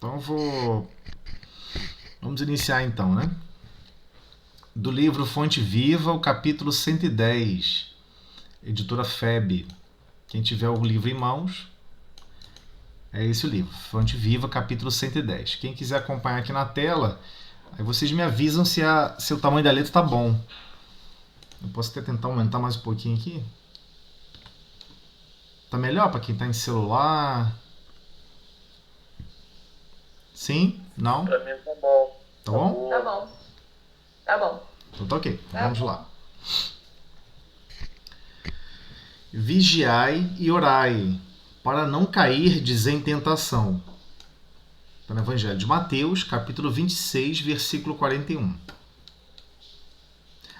Então vamos iniciar então, né? Do livro Fonte Viva, o capítulo 110, editora FEB. Quem tiver o livro em mãos, é esse o livro, Fonte Viva, capítulo 110. Quem quiser acompanhar aqui na tela, aí vocês me avisam se o tamanho da letra tá bom. Eu posso até tentar aumentar mais um pouquinho aqui. Tá melhor para quem tá em celular? Sim? Não? Pra mim tá bom. Tá bom? Tá bom. Tá bom. Então tá ok. Tá Vamos bom. lá. Vigiai e orai, para não cairdes em tentação. Está no Evangelho de Mateus, capítulo 26, versículo 41.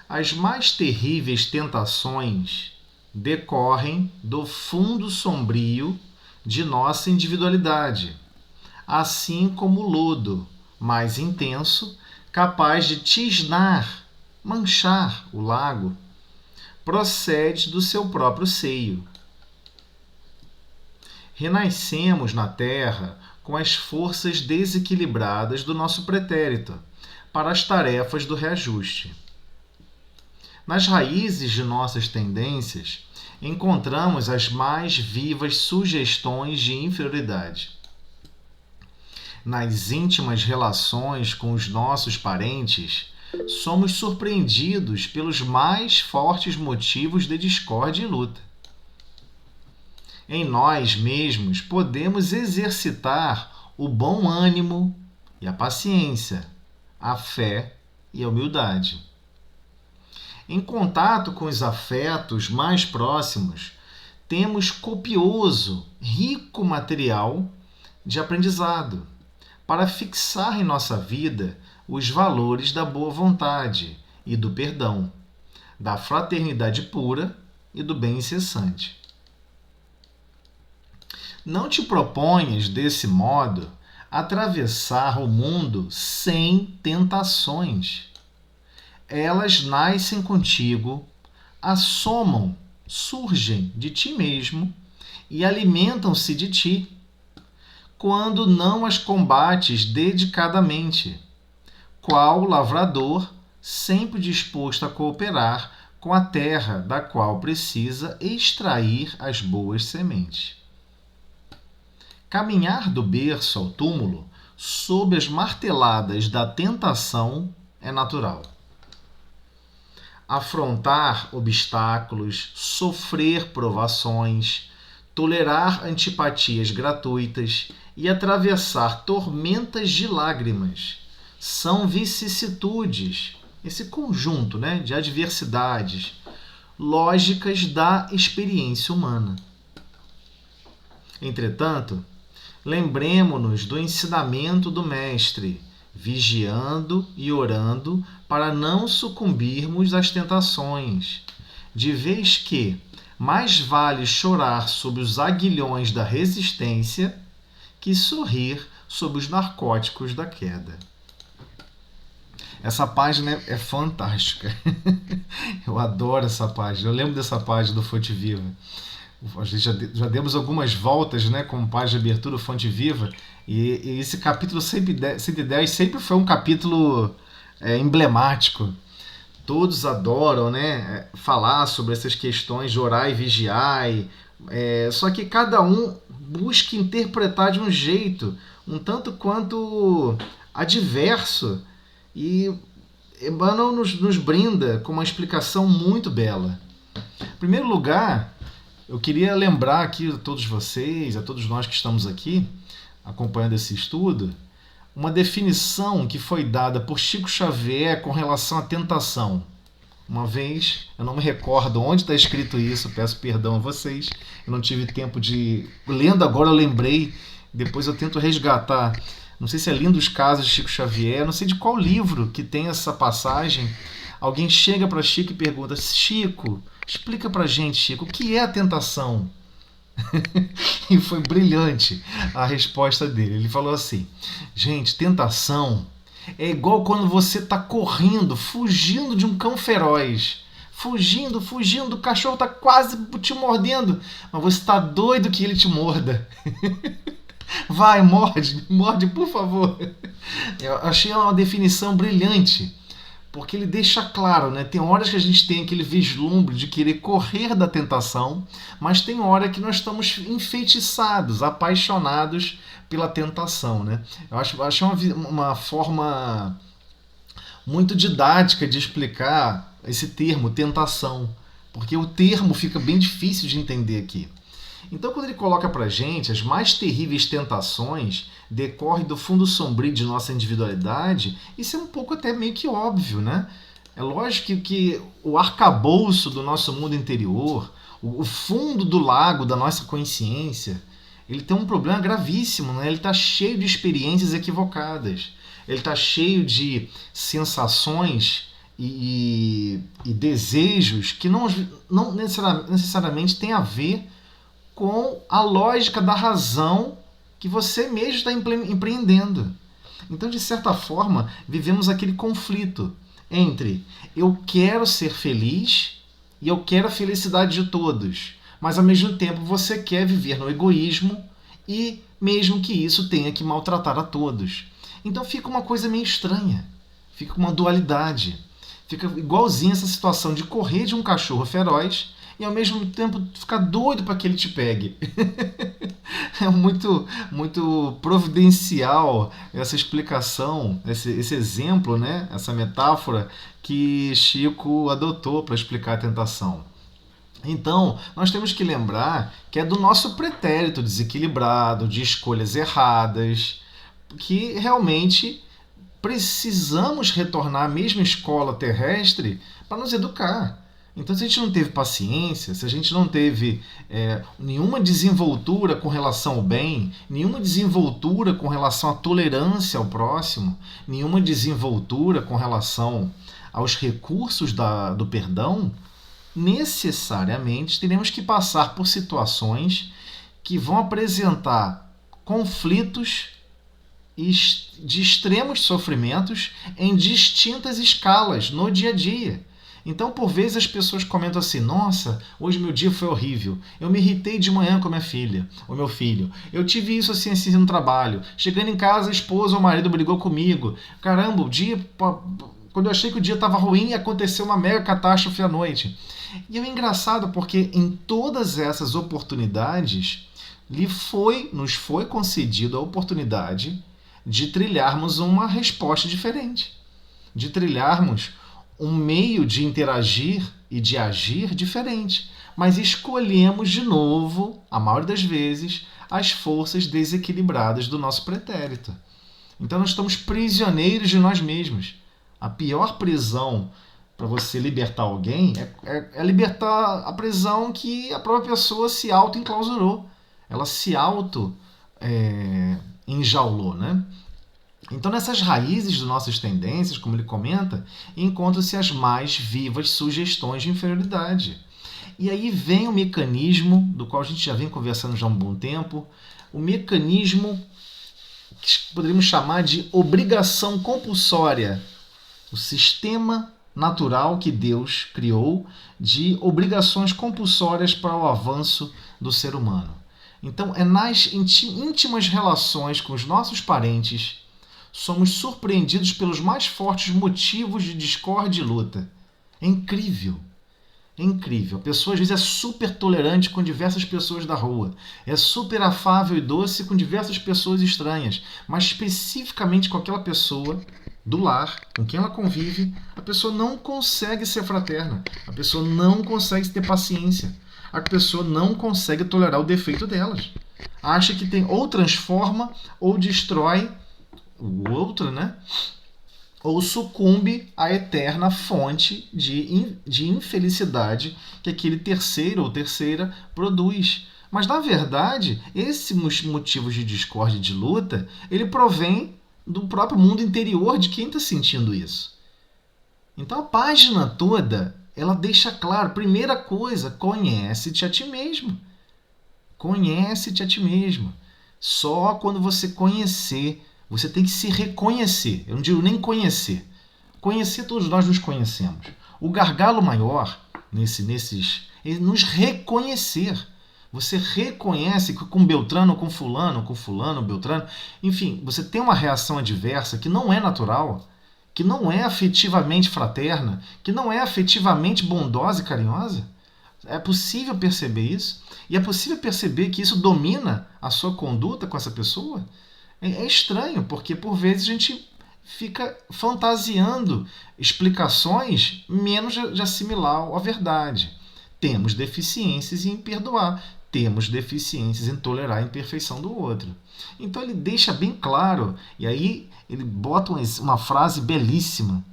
As mais terríveis tentações decorrem do fundo sombrio de nossa individualidade, assim como o lodo, mais intenso, capaz de tisnar, manchar o lago, procede do seu próprio seio. Renascemos na Terra com as forças desequilibradas do nosso pretérito para as tarefas do reajuste. Nas raízes de nossas tendências, encontramos as mais vivas sugestões de inferioridade. Nas íntimas relações com os nossos parentes, somos surpreendidos pelos mais fortes motivos de discórdia e luta. Em nós mesmos podemos exercitar o bom ânimo e a paciência, a fé e a humildade. Em contato com os afetos mais próximos, temos copioso, rico material de aprendizado para fixar em nossa vida os valores da boa vontade e do perdão, da fraternidade pura e do bem incessante. Não te proponhas, desse modo, atravessar o mundo sem tentações. Elas nascem contigo, assomam, surgem de ti mesmo e alimentam-se de ti, quando não as combates dedicadamente, qual lavrador sempre disposto a cooperar com a terra da qual precisa extrair as boas sementes. Caminhar do berço ao túmulo sob as marteladas da tentação é natural. Afrontar obstáculos, sofrer provações, tolerar antipatias gratuitas e atravessar tormentas de lágrimas são vicissitudes, esse conjunto, de adversidades lógicas da experiência humana. Entretanto, lembremo-nos do ensinamento do Mestre, vigiando e orando para não sucumbirmos às tentações, de vez que mais vale chorar sob os aguilhões da resistência que sorrir sob os narcóticos da queda. Essa página é fantástica. Eu adoro essa página. Eu lembro dessa página do Fonte Viva. A gente já demos algumas voltas, como página de abertura Fonte Viva, e esse capítulo 110 sempre foi um capítulo emblemático. Todos adoram falar sobre essas questões de orar e vigiar, só que cada um busca interpretar de um jeito um tanto quanto adverso, e Emmanuel nos brinda com uma explicação muito bela. Em primeiro lugar, eu queria lembrar aqui a todos vocês, a todos nós que estamos aqui acompanhando esse estudo, uma definição que foi dada por Chico Xavier com relação à tentação. Uma vez, eu não me recordo onde está escrito isso, peço perdão a vocês, eu não tive tempo de... Lendo agora eu lembrei, depois eu tento resgatar. Não sei se é Lindos Casos de Chico Xavier, não sei de qual livro que tem essa passagem. Alguém chega para Chico e pergunta: Chico, explica para gente, Chico, o que é a tentação? E foi brilhante a resposta dele. Ele falou assim: gente, tentação é igual quando você está correndo, fugindo de um cão feroz. Fugindo, o cachorro está quase te mordendo, mas você está doido que ele te morda. Vai, morde, morde, por favor. Eu achei uma definição brilhante, porque ele deixa claro, né? Tem horas que a gente tem aquele vislumbre de querer correr da tentação, mas tem hora que nós estamos enfeitiçados, apaixonados pela tentação, né? Eu acho uma forma muito didática de explicar esse termo, tentação, porque o termo fica bem difícil de entender aqui. Então, quando ele coloca pra gente as mais terríveis tentações decorrem do fundo sombrio de nossa individualidade, isso é um pouco até meio que óbvio, né? É lógico que o arcabouço do nosso mundo interior, o fundo do lago da nossa consciência, ele tem um problema gravíssimo, né? Ele está cheio de experiências equivocadas. Ele está cheio de sensações e desejos que não necessariamente têm a ver com a lógica da razão que você mesmo está empreendendo. Então, de certa forma, vivemos aquele conflito entre eu quero ser feliz e eu quero a felicidade de todos, mas ao mesmo tempo você quer viver no egoísmo e mesmo que isso tenha que maltratar a todos. Então fica uma coisa meio estranha, fica uma dualidade, fica igualzinho essa situação de correr de um cachorro feroz e ao mesmo tempo ficar doido para que ele te pegue. É muito providencial essa explicação, esse exemplo, né? Essa metáfora que Chico adotou para explicar a tentação. Então, nós temos que lembrar que é do nosso pretérito desequilibrado, de escolhas erradas, que realmente precisamos retornar à mesma escola terrestre para nos educar. Então, se a gente não teve paciência, se a gente não teve nenhuma desenvoltura com relação ao bem, nenhuma desenvoltura com relação à tolerância ao próximo, nenhuma desenvoltura com relação aos recursos do perdão, necessariamente teremos que passar por situações que vão apresentar conflitos de extremos sofrimentos em distintas escalas no dia a dia. Então, por vezes, as pessoas comentam assim: nossa, hoje meu dia foi horrível. Eu me irritei de manhã com a minha filha, ou meu filho. Eu tive isso assim no trabalho. Chegando em casa, a esposa ou o marido brigou comigo. Caramba, o dia... Quando eu achei que o dia estava ruim, aconteceu uma mega catástrofe à noite. E é engraçado porque em todas essas oportunidades, nos foi concedida a oportunidade de trilharmos uma resposta diferente. De trilharmos um meio de interagir e de agir diferente, mas escolhemos de novo, a maioria das vezes, as forças desequilibradas do nosso pretérito. Então nós estamos prisioneiros de nós mesmos. A pior prisão para você libertar alguém é libertar a prisão que a própria pessoa se auto-enclausurou. Ela se auto-enjaulou, né? Então, nessas raízes de nossas tendências, como ele comenta, encontram-se as mais vivas sugestões de inferioridade. E aí vem o mecanismo, do qual a gente já vem conversando já há um bom tempo, o mecanismo que poderíamos chamar de obrigação compulsória, o sistema natural que Deus criou de obrigações compulsórias para o avanço do ser humano. Então, é nas íntimas relações com os nossos parentes somos surpreendidos pelos mais fortes motivos de discórdia e luta. É incrível. É incrível. A pessoa às vezes é super tolerante com diversas pessoas da rua. É super afável e doce com diversas pessoas estranhas. Mas especificamente com aquela pessoa do lar, com quem ela convive, a pessoa não consegue ser fraterna. A pessoa não consegue ter paciência. A pessoa não consegue tolerar o defeito delas. Acha que tem ou transforma ou destrói o outro, né? Ou sucumbe à eterna fonte de infelicidade que aquele terceiro ou terceira produz. Mas, na verdade, esses motivos de discórdia e de luta, ele provém do próprio mundo interior de quem está sentindo isso. Então, a página toda, ela deixa claro, primeira coisa, conhece-te a ti mesmo. Conhece-te a ti mesmo. Só quando você conhecer, você tem que se reconhecer. Eu não digo nem conhecer. Conhecer, todos nós nos conhecemos. O gargalo maior é nos reconhecer. Você reconhece que com Beltrano, com fulano, Beltrano, enfim, você tem uma reação adversa que não é natural, que não é afetivamente fraterna, que não é afetivamente bondosa e carinhosa. É possível perceber isso? E é possível perceber que isso domina a sua conduta com essa pessoa? É estranho, porque por vezes a gente fica fantasiando explicações menos de assimilar a verdade. Temos deficiências em perdoar, temos deficiências em tolerar a imperfeição do outro. Então ele deixa bem claro, e aí ele bota uma frase belíssima.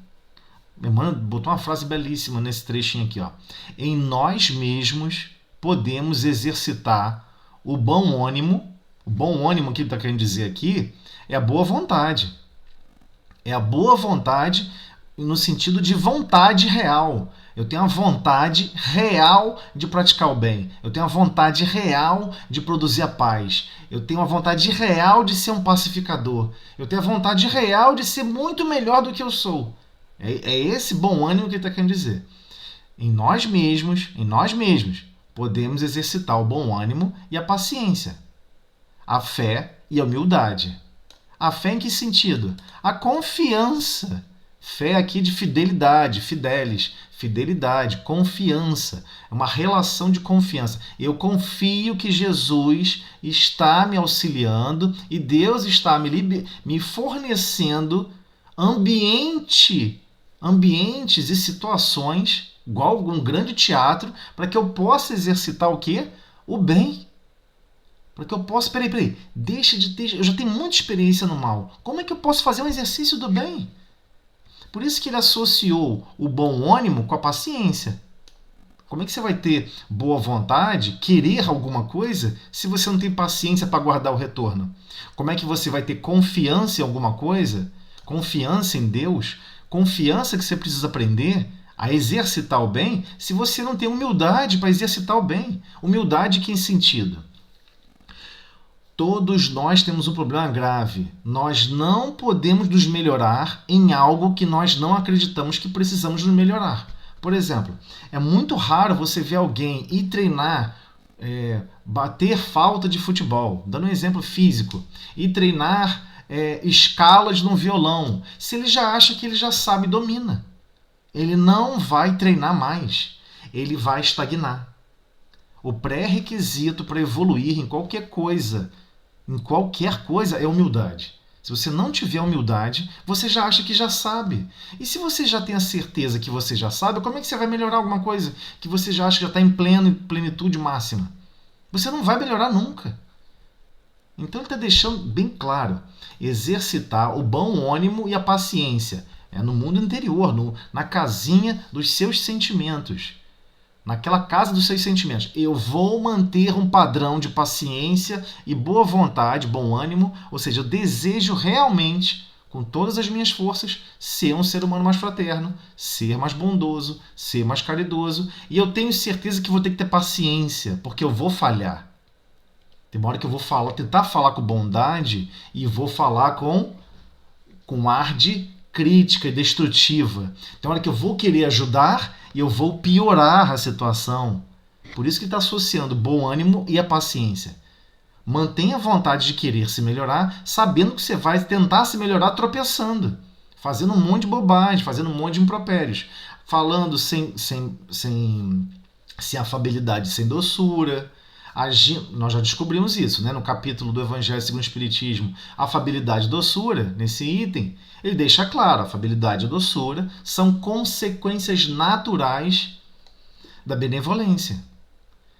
Emmanuel botou uma frase belíssima nesse trechinho aqui. Ó. Em nós mesmos podemos exercitar o bom ânimo. O bom ânimo que ele está querendo dizer aqui é a boa vontade. É a boa vontade no sentido de vontade real. Eu tenho a vontade real de praticar o bem. Eu tenho a vontade real de produzir a paz. Eu tenho a vontade real de ser um pacificador. Eu tenho a vontade real de ser muito melhor do que eu sou. É esse bom ânimo que ele está querendo dizer. Em nós mesmos, podemos exercitar o bom ânimo e a paciência. A fé e a humildade. A fé em que sentido? A confiança. Fé aqui de fidelidade, fidelidade, confiança. É uma relação de confiança. Eu confio que Jesus está me auxiliando e Deus está me fornecendo ambientes e situações, igual um grande teatro, para que eu possa exercitar o quê? O bem. Para que eu possa... Peraí. Eu já tenho muita experiência no mal. Como é que eu posso fazer um exercício do bem? Por isso que ele associou o bom ânimo com a paciência. Como é que você vai ter boa vontade, querer alguma coisa, se você não tem paciência para guardar o retorno? Como é que você vai ter confiança em alguma coisa, confiança em Deus, confiança que você precisa aprender a exercitar o bem, se você não tem humildade para exercitar o bem? Humildade em que sentido? Todos nós temos um problema grave. Nós não podemos nos melhorar em algo que nós não acreditamos que precisamos nos melhorar. Por exemplo, é muito raro você ver alguém ir treinar, bater falta de futebol, dando um exemplo físico, e treinar escalas no violão, se ele já acha que ele já sabe e domina. Ele não vai treinar mais, ele vai estagnar. O pré-requisito para evoluir em qualquer coisa é humildade. Se você não tiver humildade, você já acha que já sabe. E se você já tem a certeza que você já sabe, como é que você vai melhorar alguma coisa que você já acha que já está em plenitude máxima? Você não vai melhorar nunca. Então ele está deixando bem claro, exercitar o bom ânimo e a paciência. É no mundo interior, na casinha dos seus sentimentos. Naquela casa dos seus sentimentos. Eu vou manter um padrão de paciência e boa vontade, bom ânimo, ou seja, eu desejo realmente, com todas as minhas forças, ser um ser humano mais fraterno, ser mais bondoso, ser mais caridoso, e eu tenho certeza que vou ter que ter paciência, porque eu vou falhar. Tem uma hora que eu vou tentar falar com bondade e vou falar com ar de crítica e destrutiva. Tem uma hora que eu vou querer ajudar e eu vou piorar a situação. Por isso que está associando bom ânimo e a paciência. Mantenha a vontade de querer se melhorar, sabendo que você vai tentar se melhorar tropeçando, fazendo um monte de bobagem, fazendo um monte de impropérios, falando sem afabilidade, sem doçura. Nós já descobrimos isso, né? No capítulo do Evangelho segundo o Espiritismo, afabilidade e doçura, nesse item, ele deixa claro, afabilidade e doçura são consequências naturais da benevolência.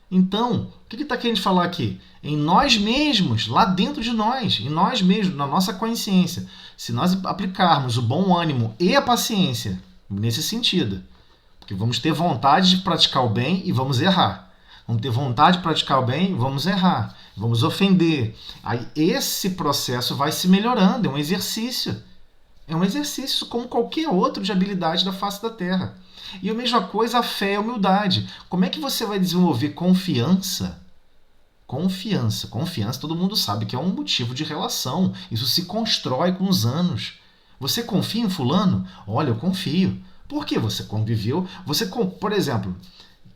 Então, o que ele está querendo falar aqui? Em nós mesmos, lá dentro de nós, em nós mesmos, na nossa consciência, se nós aplicarmos o bom ânimo e a paciência, nesse sentido, porque vamos ter vontade de praticar o bem e vamos errar. Vamos ter vontade de praticar o bem, vamos errar, vamos ofender. Aí esse processo vai se melhorando, é um exercício. É um exercício como qualquer outro de habilidade da face da Terra. E a mesma coisa a fé e a humildade. Como é que você vai desenvolver confiança? Confiança todo mundo sabe que é um motivo de relação. Isso se constrói com os anos. Você confia em fulano? Olha, eu confio. Por que você conviveu? Por exemplo,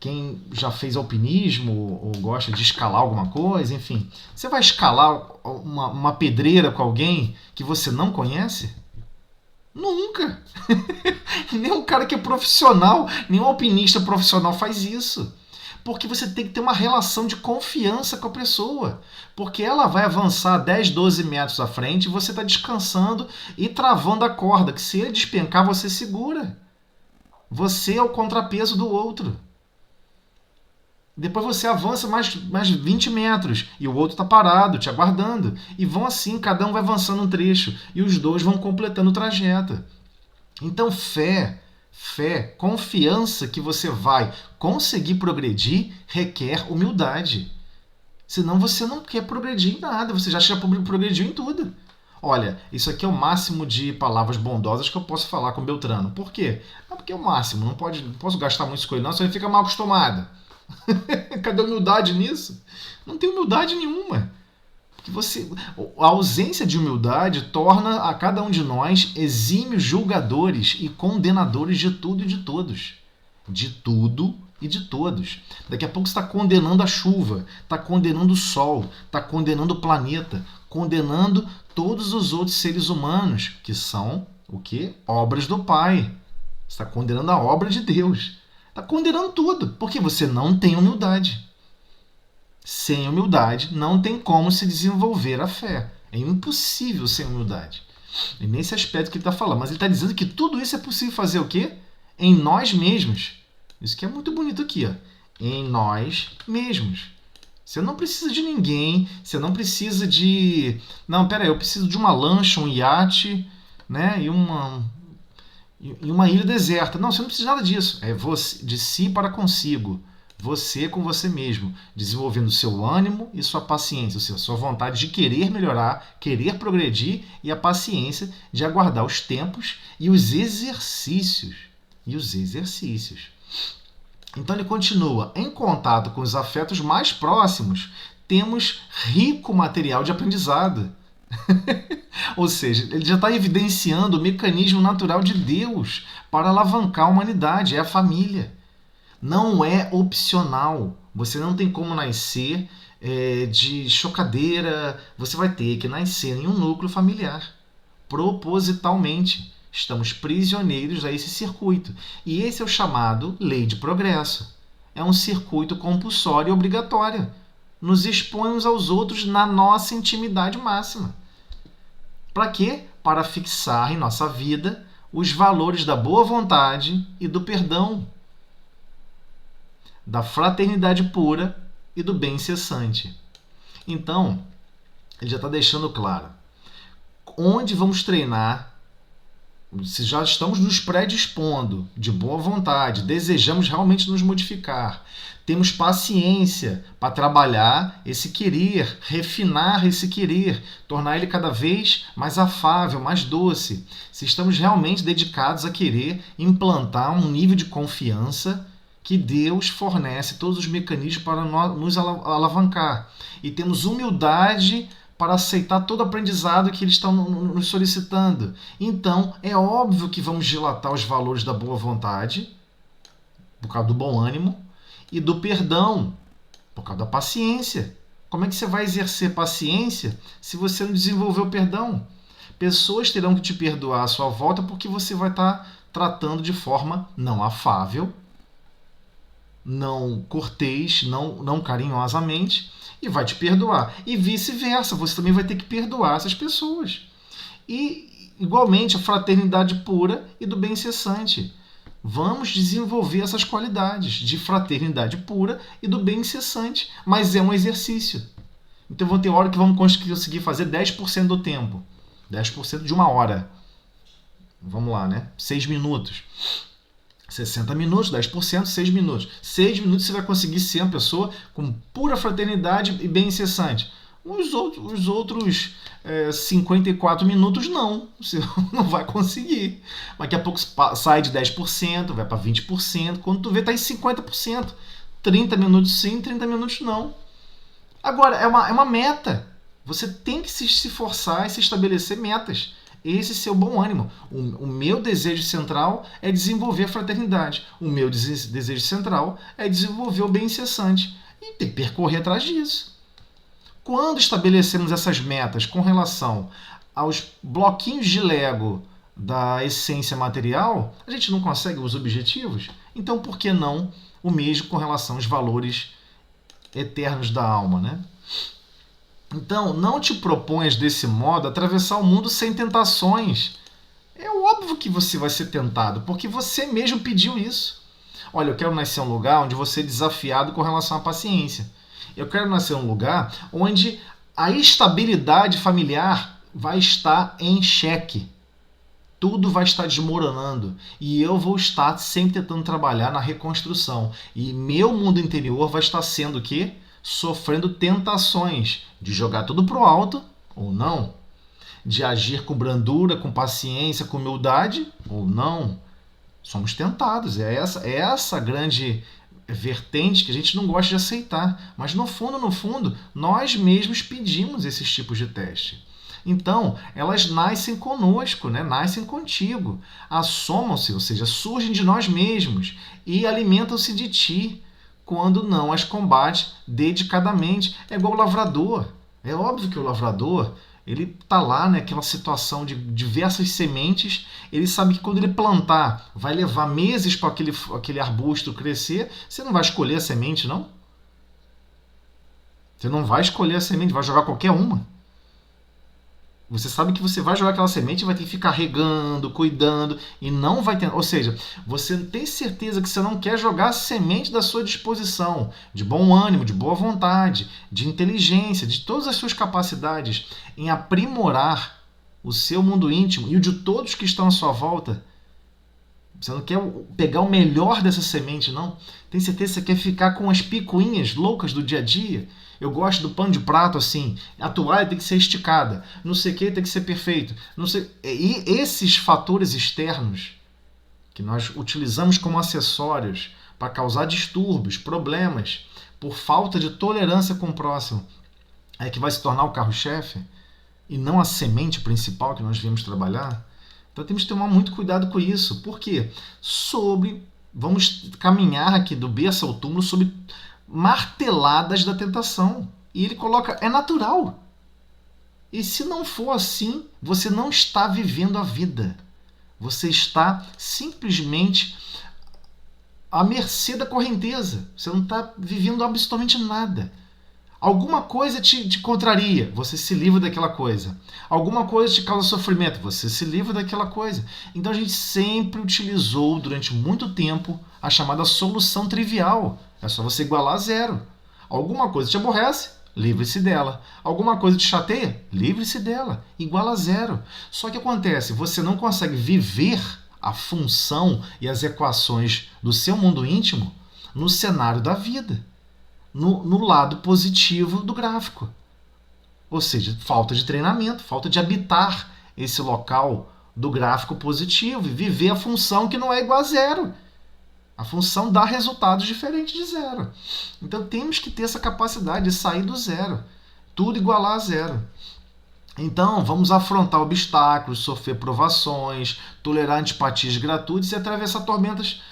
quem já fez alpinismo ou gosta de escalar alguma coisa, enfim. Você vai escalar uma pedreira com alguém que você não conhece? Nunca! Nem um cara que é profissional, nem um alpinista profissional faz isso. Porque você tem que ter uma relação de confiança com a pessoa. Porque ela vai avançar 10, 12 metros à frente e você está descansando e travando a corda, que se ele despencar, você segura. Você é o contrapeso do outro. Depois você avança mais 20 metros e o outro está parado, te aguardando. E vão assim, cada um vai avançando um trecho e os dois vão completando o trajeto. Então, fé, confiança que você vai conseguir progredir requer humildade. Senão você não quer progredir em nada, você já progrediu em tudo. Olha, isso aqui é o máximo de palavras bondosas que eu posso falar com o Beltrano. Por quê? Porque é o máximo, não posso gastar muito com ele não, senão ele fica mal acostumado. Cadê a humildade nisso? Não tem humildade nenhuma. Porque a ausência de humildade torna a cada um de nós exímios julgadores e condenadores de tudo e de todos. De tudo e de todos. Daqui a pouco você está condenando a chuva, está condenando o sol, está condenando o planeta, condenando todos os outros seres humanos, que são o quê? Obras do Pai. Você está condenando a obra de Deus. Está condenando tudo, porque você não tem humildade. Sem humildade, não tem como se desenvolver a fé. É impossível sem humildade. E nesse aspecto que ele está falando. Mas ele está dizendo que tudo isso é possível fazer o quê? Em nós mesmos. Isso que é muito bonito aqui. Ó. Em nós mesmos. Você não precisa de ninguém. Você não precisa de... Não, peraí, eu preciso de uma lancha, um iate, né? E uma ilha deserta. Não, você não precisa de nada disso. É você, de si para consigo. Você com você mesmo, desenvolvendo o seu ânimo e sua paciência, ou seja, a sua vontade de querer melhorar, querer progredir e a paciência de aguardar os tempos e os exercícios. Então ele continua, em contato com os afetos mais próximos, temos rico material de aprendizado. Ou seja, ele já está evidenciando o mecanismo natural de Deus para alavancar a humanidade, é a família. Não é opcional. Você não tem como nascer de chocadeira. Você vai ter que nascer em um núcleo familiar. Propositalmente. Estamos prisioneiros a esse circuito. E esse é o chamado lei de progresso. É um circuito compulsório e obrigatório. Nos expõe uns aos outros na nossa intimidade máxima. Para quê? Para fixar em nossa vida os valores da boa vontade e do perdão, da fraternidade pura e do bem incessante. Então, ele já está deixando claro. Onde vamos treinar, se já estamos nos predispondo de boa vontade, desejamos realmente nos modificar, temos paciência para trabalhar esse querer, refinar esse querer, tornar ele cada vez mais afável, mais doce. Se estamos realmente dedicados a querer implantar um nível de confiança que Deus fornece todos os mecanismos para nos alavancar. E temos humildade para aceitar todo o aprendizado que eles estão nos solicitando. Então, é óbvio que vamos dilatar os valores da boa vontade, por causa do bom ânimo, e do perdão, por causa da paciência. Como é que você vai exercer paciência se você não desenvolver o perdão? Pessoas terão que te perdoar à sua volta porque você vai estar tratando de forma não afável, não cortês, não carinhosamente, e vai te perdoar. E vice-versa, você também vai ter que perdoar essas pessoas. E, igualmente, a fraternidade pura e do bem incessante. Vamos desenvolver essas qualidades de fraternidade pura e do bem incessante, mas é um exercício. Então, vão ter hora que vamos conseguir fazer 10% do tempo. 10% de uma hora. Vamos lá, né? 6 minutos. 60 minutos, 10%, 6 minutos. 6 minutos você vai conseguir ser uma pessoa com pura fraternidade e bem incessante. Os outros 54 minutos não. Você não vai conseguir. Daqui a pouco sai de 10%, vai para 20%. Quando tu vê, está em 50%. 30 minutos sim, 30 minutos não. Agora, é uma meta. Você tem que se forçar e se estabelecer metas. esse seu bom ânimo. O meu desejo central é desenvolver a fraternidade. O meu desejo central é desenvolver o bem incessante. E tem que percorrer atrás disso. Quando estabelecemos essas metas com relação aos bloquinhos de Lego da essência material, a gente não consegue os objetivos? Então, por que não o mesmo com relação aos valores eternos da alma, né? Então, não te proponhas desse modo atravessar o mundo sem tentações. É óbvio que você vai ser tentado, porque você mesmo pediu isso. Olha, eu quero nascer em um lugar onde você é desafiado com relação à paciência. Eu quero nascer em um lugar onde a estabilidade familiar vai estar em xeque. Tudo vai estar desmoronando. E eu vou estar sempre tentando trabalhar na reconstrução. E meu mundo interior vai estar sendo o quê? Sofrendo tentações de jogar tudo pro alto ou não, de agir com brandura, com paciência, com humildade ou não. Somos tentados. É essa grande vertente que a gente não gosta de aceitar. Mas no fundo, nós mesmos pedimos esses tipos de teste. Então, elas nascem conosco, né? Nascem contigo. Assomam-se, ou seja, surgem de nós mesmos e alimentam-se de ti quando não as combate dedicadamente. É igual o lavrador. É óbvio que o lavrador, ele está lá naquela situação de diversas sementes, ele sabe que quando ele plantar, vai levar meses para aquele arbusto crescer, você não vai escolher a semente, não? Você não vai escolher a semente, vai jogar qualquer uma. Você sabe que você vai jogar aquela semente e vai ter que ficar regando, cuidando, e não vai ter... Ou seja, você tem certeza que você não quer jogar a semente da sua disposição, de bom ânimo, de boa vontade, de inteligência, de todas as suas capacidades em aprimorar o seu mundo íntimo e o de todos que estão à sua volta. Você não quer pegar o melhor dessa semente, não. Tem certeza que você quer ficar com as picuinhas loucas do dia a dia? Eu gosto do pano de prato assim, a toalha tem que ser esticada, não sei o que tem que ser perfeito. Não sei... E esses fatores externos que nós utilizamos como acessórios para causar distúrbios, problemas, por falta de tolerância com o próximo, é que vai se tornar o carro-chefe e não a semente principal que nós viemos trabalhar. Então temos que tomar muito cuidado com isso. Por quê? Vamos caminhar aqui do berço ao túmulo sobre marteladas da tentação. E ele coloca, é natural. E se não for assim, você não está vivendo a vida. Você está simplesmente à mercê da correnteza. Você não está vivendo absolutamente nada. Alguma coisa te contraria, você se livra daquela coisa. Alguma coisa te causa sofrimento, você se livra daquela coisa. Então a gente sempre utilizou durante muito tempo a chamada solução trivial. É só você igualar a zero. Alguma coisa te aborrece, livre-se dela. Alguma coisa te chateia, livre-se dela. Iguala a zero. Só que acontece, você não consegue viver a função e as equações do seu mundo íntimo no cenário da vida. No lado positivo do gráfico. Ou seja, falta de treinamento, falta de habitar esse local do gráfico positivo e viver a função que não é igual a zero. A função dá resultados diferentes de zero. Então temos que ter essa capacidade de sair do zero. Tudo igualar a zero. Então vamos afrontar obstáculos, sofrer provações, tolerar antipatias gratuitas e atravessar tormentas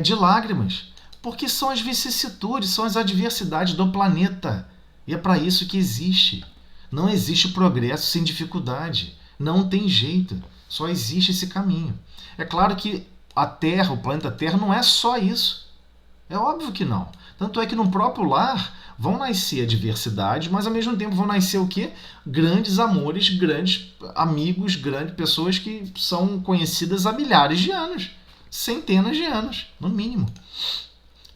de lágrimas. Porque são as vicissitudes, são as adversidades do planeta. E é para isso que existe. Não existe progresso sem dificuldade. Não tem jeito. Só existe esse caminho. É claro que a Terra, o planeta Terra, não é só isso. É óbvio que não. Tanto é que no próprio lar vão nascer adversidades, mas ao mesmo tempo vão nascer o quê? Grandes amores, grandes amigos, grandes pessoas que são conhecidas há milhares de anos. Centenas de anos, no mínimo.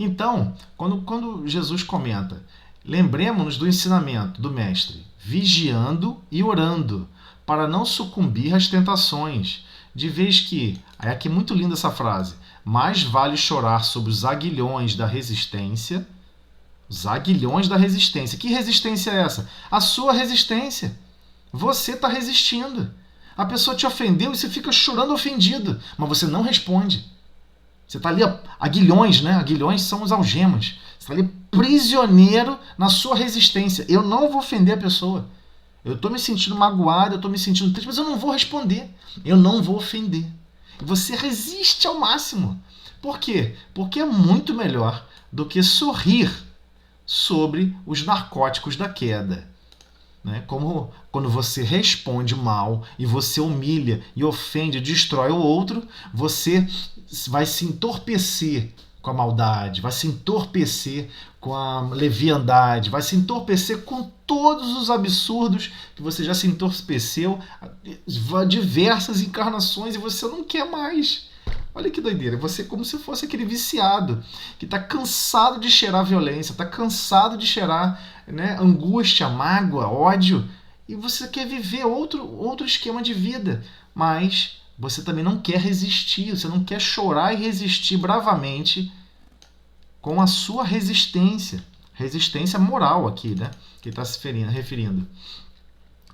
Então, quando Jesus comenta, lembremos-nos do ensinamento do Mestre, vigiando e orando, para não sucumbir às tentações, de vez que, é aqui muito linda essa frase, mais vale chorar sobre os aguilhões da resistência. Os aguilhões da resistência. Que resistência é essa? A sua resistência. Você está resistindo. A pessoa te ofendeu e você fica chorando ofendido, mas você não responde. Você está ali, aguilhões, né? Aguilhões são os algemas. Você está ali prisioneiro na sua resistência. Eu não vou ofender a pessoa. Eu estou me sentindo magoado, eu estou me sentindo triste, mas eu não vou responder. Eu não vou ofender. E você resiste ao máximo. Por quê? Porque é muito melhor do que sorrir sobre os narcóticos da queda. Né? Como quando você responde mal e você humilha e ofende, destrói o outro, você vai se entorpecer com a maldade, vai se entorpecer com a leviandade, vai se entorpecer com todos os absurdos que você já se entorpeceu diversas encarnações e você não quer mais. Olha que doideira, você é como se fosse aquele viciado que está cansado de cheirar violência, está cansado de cheirar, né, angústia, mágoa, ódio, e você quer viver outro esquema de vida, mas você também não quer resistir, você não quer chorar e resistir bravamente com a sua resistência moral aqui, né, que está se referindo.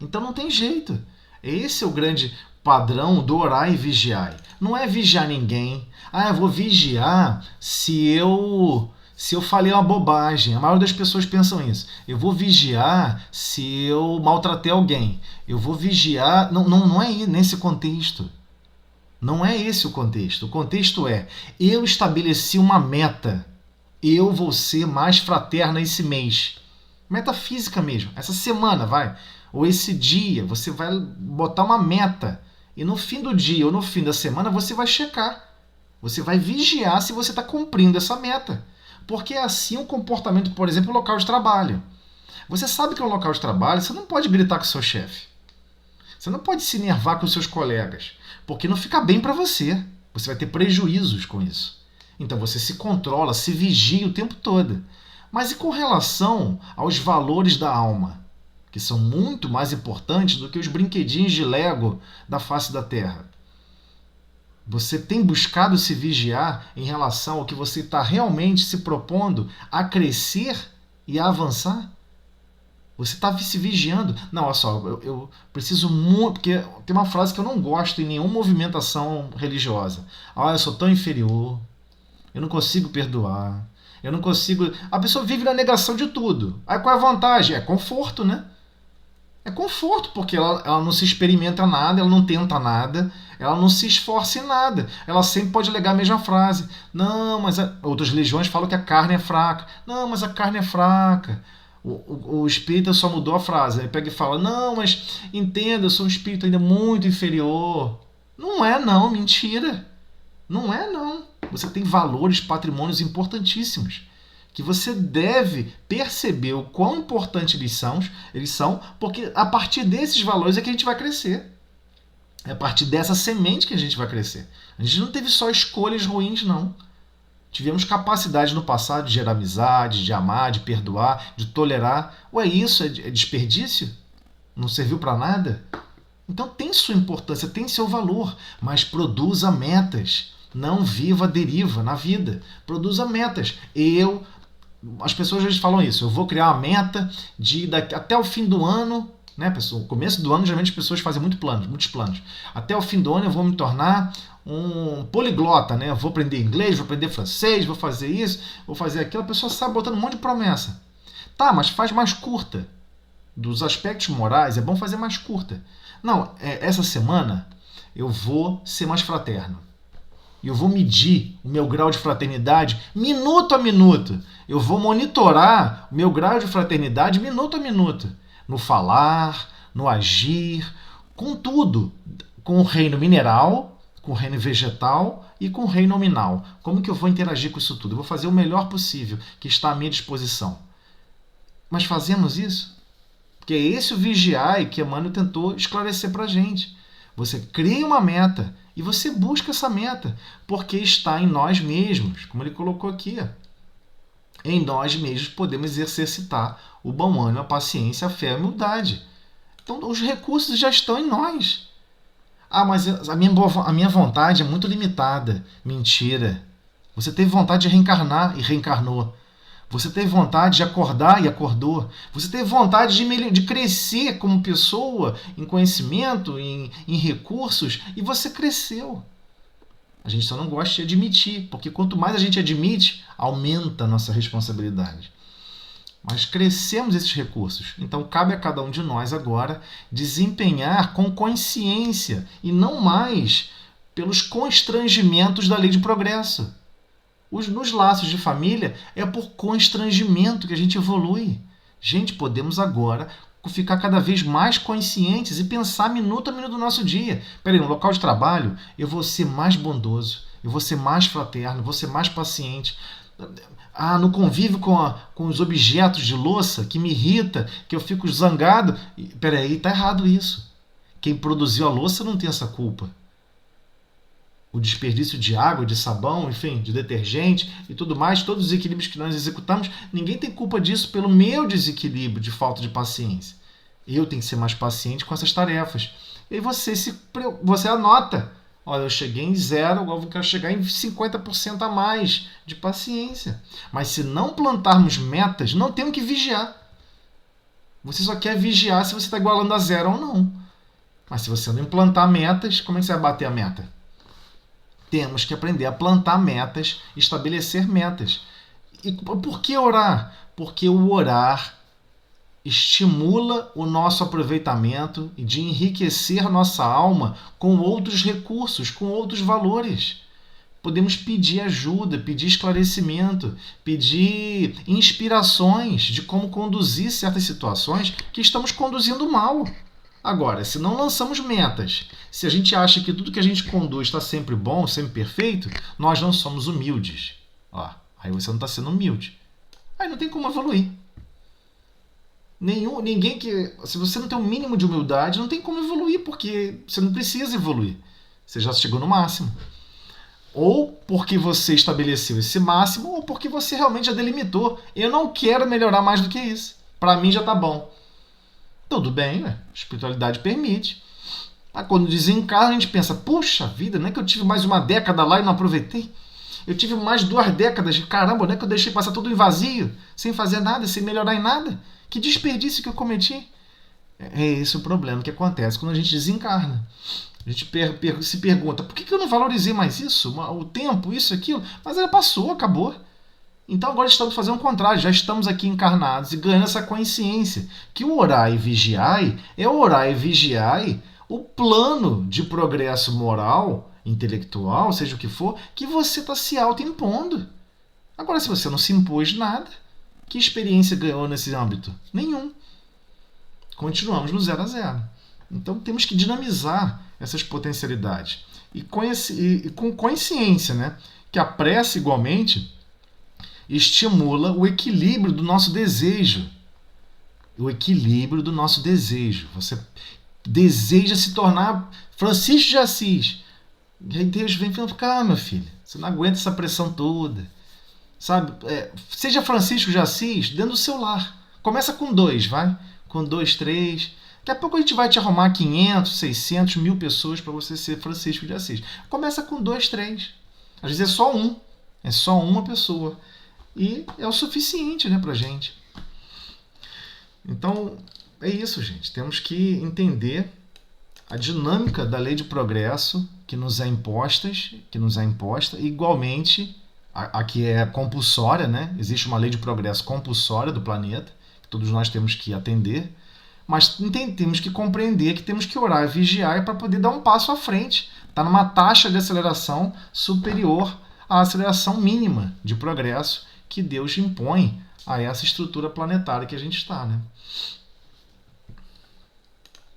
Então não tem jeito. Esse é o grande padrão do orar e vigiar. Não é vigiar ninguém. Ah, eu vou vigiar se eu falei uma bobagem. A maioria das pessoas pensam isso. Eu vou vigiar se eu maltratei alguém. Eu vou vigiar... Não é nesse contexto. Não é esse o contexto. O contexto é, eu estabeleci uma meta. Eu vou ser mais fraterna esse mês. Meta física mesmo. Essa semana, vai. Ou esse dia, você vai botar uma meta. E no fim do dia ou no fim da semana você vai checar. Você vai vigiar se você está cumprindo essa meta. Porque é assim o comportamento, por exemplo, no local de trabalho. Você sabe que no local de trabalho você não pode gritar com o seu chefe. Você não pode se enervar com os seus colegas. Porque não fica bem para você. Você vai ter prejuízos com isso. Então você se controla, se vigia o tempo todo. Mas e com relação aos valores da alma? Que são muito mais importantes do que os brinquedinhos de Lego da face da Terra. Você tem buscado se vigiar em relação ao que você está realmente se propondo a crescer e a avançar? Você está se vigiando? Não, olha só, eu preciso muito... Porque tem uma frase que eu não gosto em nenhuma movimentação religiosa. Ah, eu sou tão inferior, eu não consigo perdoar, eu não consigo... A pessoa vive na negação de tudo. Aí qual é a vantagem? É conforto, né? É conforto, porque ela não se experimenta nada, ela não tenta nada, ela não se esforça em nada. Ela sempre pode alegar a mesma frase. Não, mas... Outras religiões falam que a carne é fraca. Não, mas a carne é fraca. O espírita só mudou a frase. Ele pega e fala, não, mas entenda, eu sou um espírito ainda muito inferior. Não é não, mentira. Não é não. Você tem valores, patrimônios importantíssimos que você deve perceber o quão importantes eles são, porque a partir desses valores é que a gente vai crescer. É a partir dessa semente que a gente vai crescer. A gente não teve só escolhas ruins, não. Tivemos capacidade no passado de gerar amizade, de amar, de perdoar, de tolerar. Ué, isso é desperdício? Não serviu para nada? Então tem sua importância, tem seu valor, mas produza metas. Não viva a deriva na vida. Produza metas. As pessoas às vezes falam isso. Eu vou criar uma meta de até o fim do ano, né? No começo do ano, geralmente as pessoas fazem muitos planos. Até o fim do ano eu vou me tornar um poliglota, né? Eu vou aprender inglês, vou aprender francês, vou fazer isso, vou fazer aquilo. A pessoa sai botando um monte de promessa. Tá, mas faz mais curta. Dos aspectos morais, é bom fazer mais curta. Não, essa semana eu vou ser mais fraterno. Eu vou medir o meu grau de fraternidade minuto a minuto. Eu vou monitorar o meu grau de fraternidade minuto a minuto. No falar, no agir, com tudo. Com o reino mineral, com o reino vegetal e com o reino nominal. Como que eu vou interagir com isso tudo? Eu vou fazer o melhor possível que está à minha disposição. Mas fazemos isso? Porque é esse o vigiar que Emmanuel tentou esclarecer para a gente. Você cria uma meta e você busca essa meta, porque está em nós mesmos, como ele colocou aqui. Em nós mesmos podemos exercitar o bom ânimo, a paciência, a fé e a humildade. Então os recursos já estão em nós. Ah, mas a minha vontade é muito limitada. Mentira. Você teve vontade de reencarnar e reencarnou. Você teve vontade de acordar e acordou. Você teve vontade de crescer como pessoa, em conhecimento, em recursos, e você cresceu. A gente só não gosta de admitir, porque quanto mais a gente admite, aumenta a nossa responsabilidade. Mas crescemos esses recursos. Então, cabe a cada um de nós agora desempenhar com consciência e não mais pelos constrangimentos da lei de progresso. Nos laços de família é por constrangimento que a gente evolui. Gente, podemos agora ficar cada vez mais conscientes e pensar minuto a minuto do nosso dia. Peraí, no local de trabalho eu vou ser mais bondoso, eu vou ser mais fraterno, eu vou ser mais paciente. No convívio com os objetos de louça que me irrita, que eu fico zangado. Peraí, tá errado isso. Quem produziu a louça não tem essa culpa. O desperdício de água, de sabão, enfim, de detergente e tudo mais, todos os equilíbrios que nós executamos, ninguém tem culpa disso pelo meu desequilíbrio de falta de paciência. Eu tenho que ser mais paciente com essas tarefas. E aí você anota. Olha, eu cheguei em 0, agora eu quero chegar em 50% a mais de paciência. Mas se não plantarmos metas, não temos que vigiar. Você só quer vigiar se você está igualando a 0 ou não. Mas se você não implantar metas, como é que você vai bater a meta? Temos que aprender a plantar metas, estabelecer metas. E por que orar? Porque o orar estimula o nosso aproveitamento e de enriquecer nossa alma com outros recursos, com outros valores. Podemos pedir ajuda, pedir esclarecimento, pedir inspirações de como conduzir certas situações que estamos conduzindo mal. Agora, se não lançamos metas, se a gente acha que tudo que a gente conduz está sempre bom, sempre perfeito, nós não somos humildes. Aí você não está sendo humilde. Aí não tem como evoluir. Ninguém que. Se você não tem um mínimo de humildade, não tem como evoluir, porque você não precisa evoluir. Você já chegou no máximo. Ou porque você estabeleceu esse máximo, ou porque você realmente já delimitou. Eu não quero melhorar mais do que isso. Para mim já está bom. Tudo bem, né? A espiritualidade permite. Mas quando desencarna, a gente pensa, puxa vida, não é que eu tive mais uma década lá e não aproveitei? Eu tive mais 2 décadas, caramba, não é que eu deixei passar tudo em vazio, sem fazer nada, sem melhorar em nada? Que desperdício que eu cometi? É esse o problema que acontece quando a gente desencarna. A gente se pergunta, por que eu não valorizei mais isso? O tempo, isso, aquilo? Mas ela passou, acabou. Então agora estamos fazendo o contrário, já estamos aqui encarnados e ganhando essa consciência que o orar e vigiai é orar e vigiai o plano de progresso moral, intelectual, seja o que for, que você está se autoimpondo. Agora, se você não se impôs nada, que experiência ganhou nesse âmbito? Nenhum. Continuamos no 0 a 0. Então temos que dinamizar essas potencialidades. E com consciência, né? Que a prece, igualmente, estimula o equilíbrio do nosso desejo. O equilíbrio do nosso desejo. Você deseja se tornar Francisco de Assis. E aí Deus vem falando, calma, meu filho, você não aguenta essa pressão toda. Sabe? Seja Francisco de Assis dentro do seu lar. Começa com 2, vai? Com 2, 3. Daqui a pouco a gente vai te arrumar 500, 600, 1000 pessoas para você ser Francisco de Assis. Começa com 2, 3. Às vezes é só um. É só uma pessoa. E é o suficiente, né, pra gente. Então, é isso, gente. Temos que entender a dinâmica da lei de progresso que nos é imposta, igualmente a que é compulsória, né? Existe uma lei de progresso compulsória do planeta, que todos nós temos que atender, mas temos que compreender que temos que orar e vigiar para poder dar um passo à frente. Está numa taxa de aceleração superior à aceleração mínima de progresso que Deus impõe a essa estrutura planetária que a gente está, né?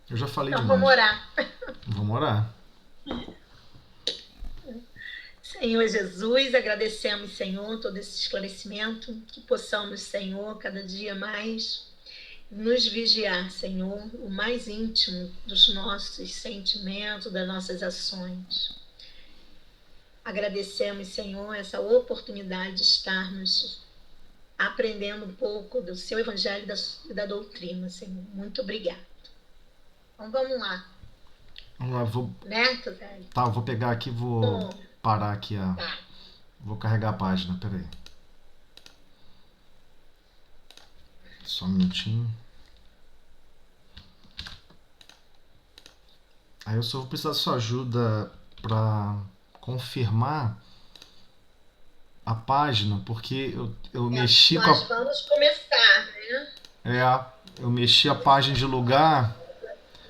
Eu já falei então, demais. Vamos orar. Vamos orar. Senhor Jesus, agradecemos, Senhor, todo esse esclarecimento, que possamos, Senhor, cada dia mais nos vigiar, Senhor, o mais íntimo dos nossos sentimentos, das nossas ações. Agradecemos, Senhor, essa oportunidade de estarmos aprendendo um pouco do seu evangelho e da doutrina, Senhor. Muito obrigado. Então vamos lá. Vamos lá, Né, Tuzeli? Tá, eu vou pegar aqui, vou parar aqui Tá. Vou carregar a página, peraí. Só um minutinho. Aí eu só vou precisar da sua ajuda para confirmar a página, porque eu mexi com a... Nós vamos começar, né? Eu mexi a página de lugar.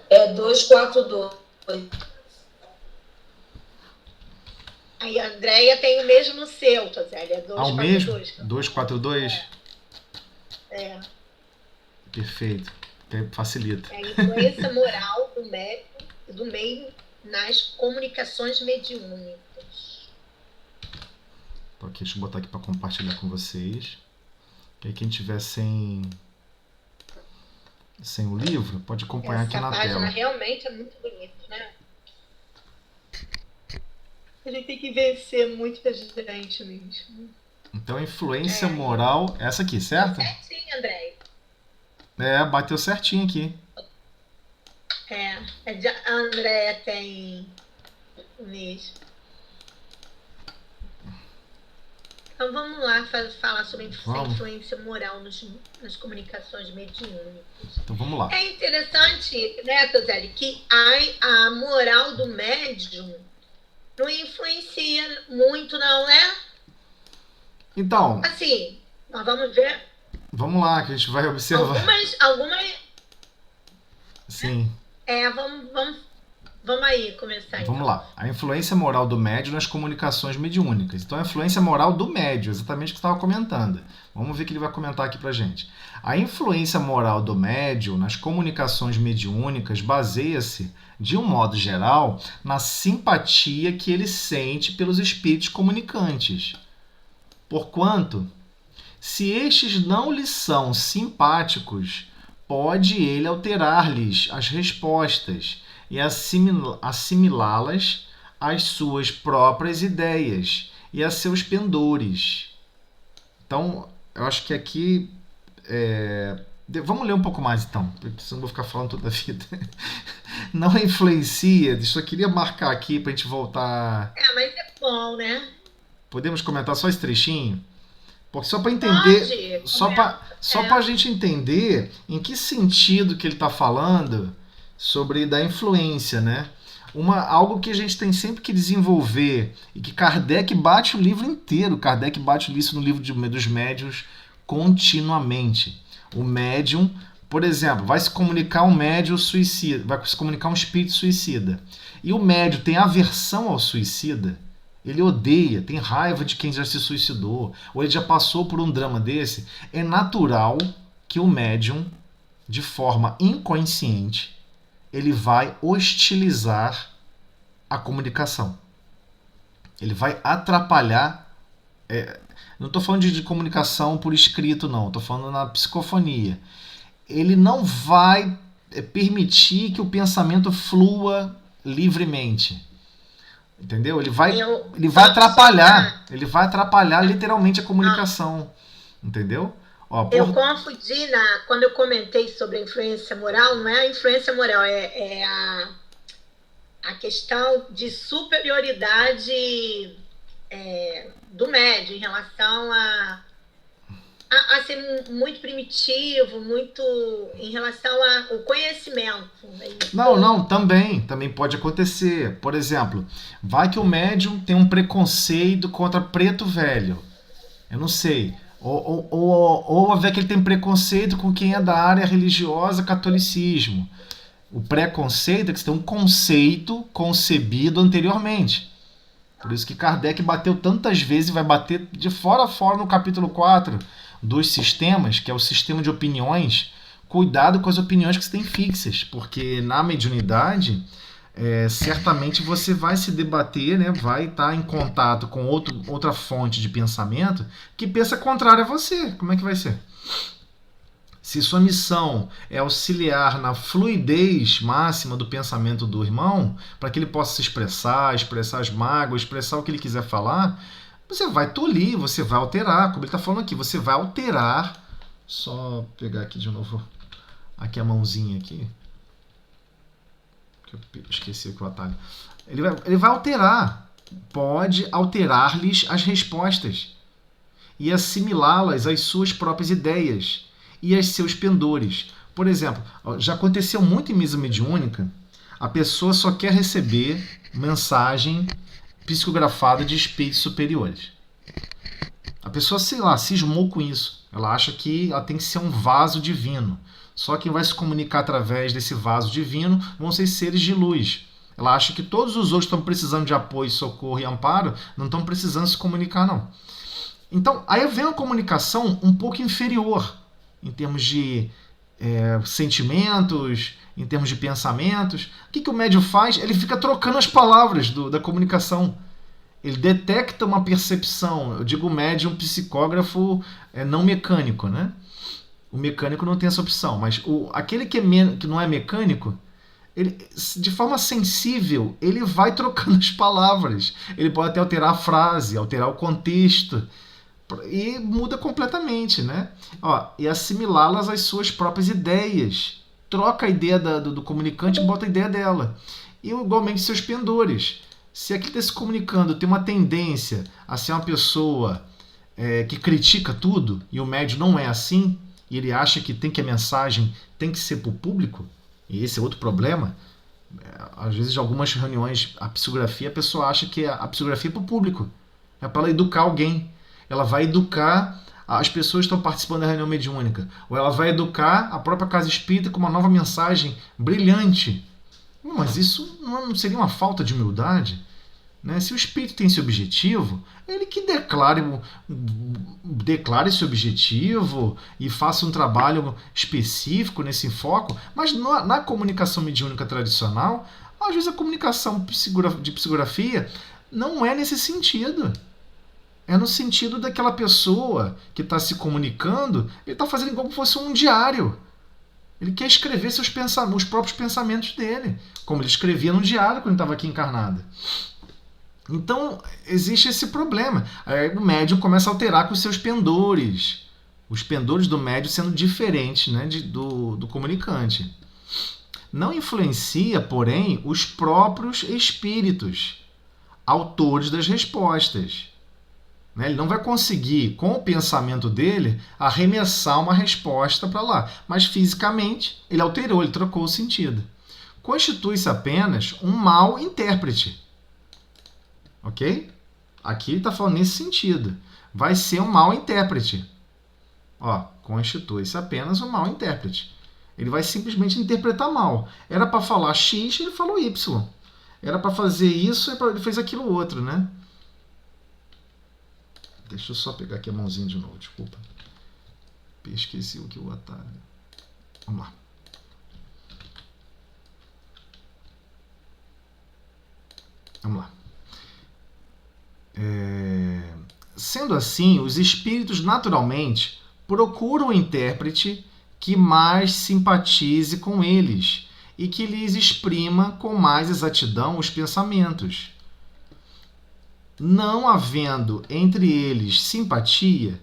É 242. Aí a Andréia tem o mesmo no seu, Toseli, é 242. O mesmo? 242? É. Perfeito. Facilita. É a influência moral do meio nas comunicações mediúnicas. Então, aqui, deixa eu botar aqui para compartilhar com vocês. Que aí quem tiver sem o livro, pode acompanhar aqui na tela. Essa página realmente é muito bonita, né? A gente tem que vencer muita gente mesmo. Então, influência moral, essa aqui, certo? Certinho, André. Bateu certinho aqui. A Andréia tem mesmo. Então vamos lá falar sobre a influência moral nas comunicações mediúnicas. Então vamos lá. É interessante, né, Toseli, que a moral do médium não influencia muito, não, né? Então. Assim, nós vamos ver. Vamos lá, que a gente vai observar. Algumas. Sim. Vamos aí começar. Vamos lá. A influência moral do médium nas comunicações mediúnicas. Então, a influência moral do médium, exatamente o que você estava comentando. Vamos ver o que ele vai comentar aqui pra gente. A influência moral do médium nas comunicações mediúnicas baseia-se, de um modo geral, na simpatia que ele sente pelos espíritos comunicantes. Porquanto, se estes não lhe são simpáticos, pode ele alterar-lhes as respostas e assimilá-las às suas próprias ideias e a seus pendores. Então, eu acho que aqui... Vamos ler um pouco mais, então, porque senão eu vou ficar falando toda a vida. Não influencia, eu só queria marcar aqui para a gente voltar... mas é bom, né? Podemos comentar só esse trechinho? Porque só para entender... Só para a gente entender em que sentido que ele está falando sobre da influência, né? Algo que a gente tem sempre que desenvolver e que Kardec bate o livro inteiro. Kardec bate isso no livro dos médiuns continuamente. O médium, por exemplo, vai se comunicar um médium suicida, vai se comunicar um espírito suicida. E o médium tem aversão ao suicida, ele odeia, tem raiva de quem já se suicidou, ou ele já passou por um drama desse. É natural que o médium, de forma inconsciente, ele vai hostilizar a comunicação. Ele vai atrapalhar. Não estou falando de comunicação por escrito, não. Estou falando na psicofonia. Ele não vai permitir que o pensamento flua livremente. Entendeu? Ele vai atrapalhar. Ele vai atrapalhar literalmente a comunicação. Entendeu? Eu confundi quando eu comentei sobre a influência moral. Não é a influência moral, é a questão de superioridade do médium em relação a ser muito primitivo, muito em relação ao conhecimento. Não, também pode acontecer. Por exemplo, vai que o médium tem um preconceito contra preto velho. Eu não sei. Ou vai que ele tem preconceito com quem é da área religiosa, catolicismo. O preconceito é que você tem um conceito concebido anteriormente. Por isso que Kardec bateu tantas vezes e vai bater de fora a fora no capítulo 4 dos sistemas, que é o sistema de opiniões. Cuidado com as opiniões que você tem fixas, porque na mediunidade, certamente você vai se debater, né? Vai estar em contato com outra fonte de pensamento que pensa contrário a você. Como é que vai ser? Se sua missão é auxiliar na fluidez máxima do pensamento do irmão, para que ele possa se expressar as mágoas, expressar o que ele quiser falar, você vai tolir, você vai alterar, como ele está falando aqui, você vai alterar. Só pegar aqui de novo, aqui a mãozinha aqui, que eu esqueci o atalho. Ele vai alterar, pode alterar-lhes as respostas e assimilá-las às suas próprias ideias e aos seus pendores. Por exemplo, já aconteceu muito em mesa mediúnica, a pessoa só quer receber mensagem psicografada de espíritos superiores. A pessoa, sei lá, cismou com isso. Ela acha que ela tem que ser um vaso divino. Só quem vai se comunicar através desse vaso divino vão ser seres de luz. Ela acha que todos os outros estão precisando de apoio, socorro e amparo, não estão precisando se comunicar, não. Então, aí vem uma comunicação um pouco inferior em termos de sentimentos, em termos de pensamentos. O que o médium faz? Ele fica trocando as palavras da comunicação. Ele detecta uma percepção. Eu digo médium psicógrafo não mecânico, né? O mecânico não tem essa opção, mas aquele que não é mecânico, ele, de forma sensível, ele vai trocando as palavras. Ele pode até alterar a frase, alterar o contexto, e muda completamente, né? E assimilá-las às suas próprias ideias. Troca a ideia do comunicante e bota a ideia dela. E igualmente seus pendores. Se aquele está se comunicando tem uma tendência a ser uma pessoa que critica tudo, e o médium não é assim, e ele acha que a mensagem tem que ser para o público, e esse é outro problema. Às vezes, em algumas reuniões, a psicografia, a pessoa acha que a psicografia é para o público. É para ela educar alguém. Ela vai educar as pessoas que estão participando da reunião mediúnica. Ou ela vai educar a própria casa espírita com uma nova mensagem brilhante. Mas isso não seria uma falta de humildade? Né? Se o espírito tem esse objetivo, ele que declare esse objetivo e faça um trabalho específico nesse foco. Mas na comunicação mediúnica tradicional, às vezes a comunicação de psicografia não é nesse sentido. É no sentido daquela pessoa que está se comunicando, ele está fazendo como se fosse um diário. Ele quer escrever os próprios pensamentos dele, como ele escrevia no diário quando estava aqui encarnado. Então, existe esse problema. Aí o médium começa a alterar com os seus pendores. Os pendores do médium sendo diferentes, né, do comunicante. Não influencia, porém, os próprios espíritos, autores das respostas. Ele não vai conseguir, com o pensamento dele, arremessar uma resposta para lá. Mas fisicamente, ele alterou, ele trocou o sentido. Constitui-se apenas um mau intérprete. Ok? Aqui ele está falando nesse sentido. Vai ser um mau intérprete. Constitui-se apenas um mau intérprete. Ele vai simplesmente interpretar mal. Era para falar X, ele falou Y. Era para fazer isso, ele fez aquilo outro, né? Deixa eu só pegar aqui a mãozinha de novo, desculpa. Esqueci o atalho. Vamos lá. Vamos lá. Sendo assim, os espíritos naturalmente procuram o intérprete que mais simpatize com eles e que lhes exprima com mais exatidão os pensamentos. Não havendo entre eles simpatia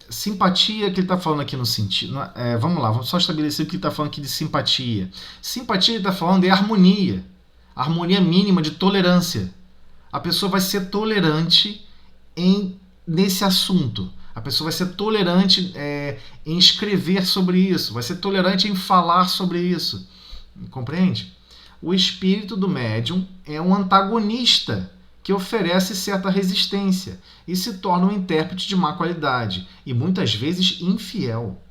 que ele está falando aqui no sentido... vamos lá, vamos só estabelecer o que ele está falando aqui de simpatia. Simpatia ele está falando de harmonia. Harmonia mínima de tolerância. A pessoa vai ser tolerante nesse assunto. A pessoa vai ser tolerante em escrever sobre isso. Vai ser tolerante em falar sobre isso. Compreende? O espírito do médium é um antagonista que oferece certa resistência e se torna um intérprete de má qualidade e muitas vezes infiel.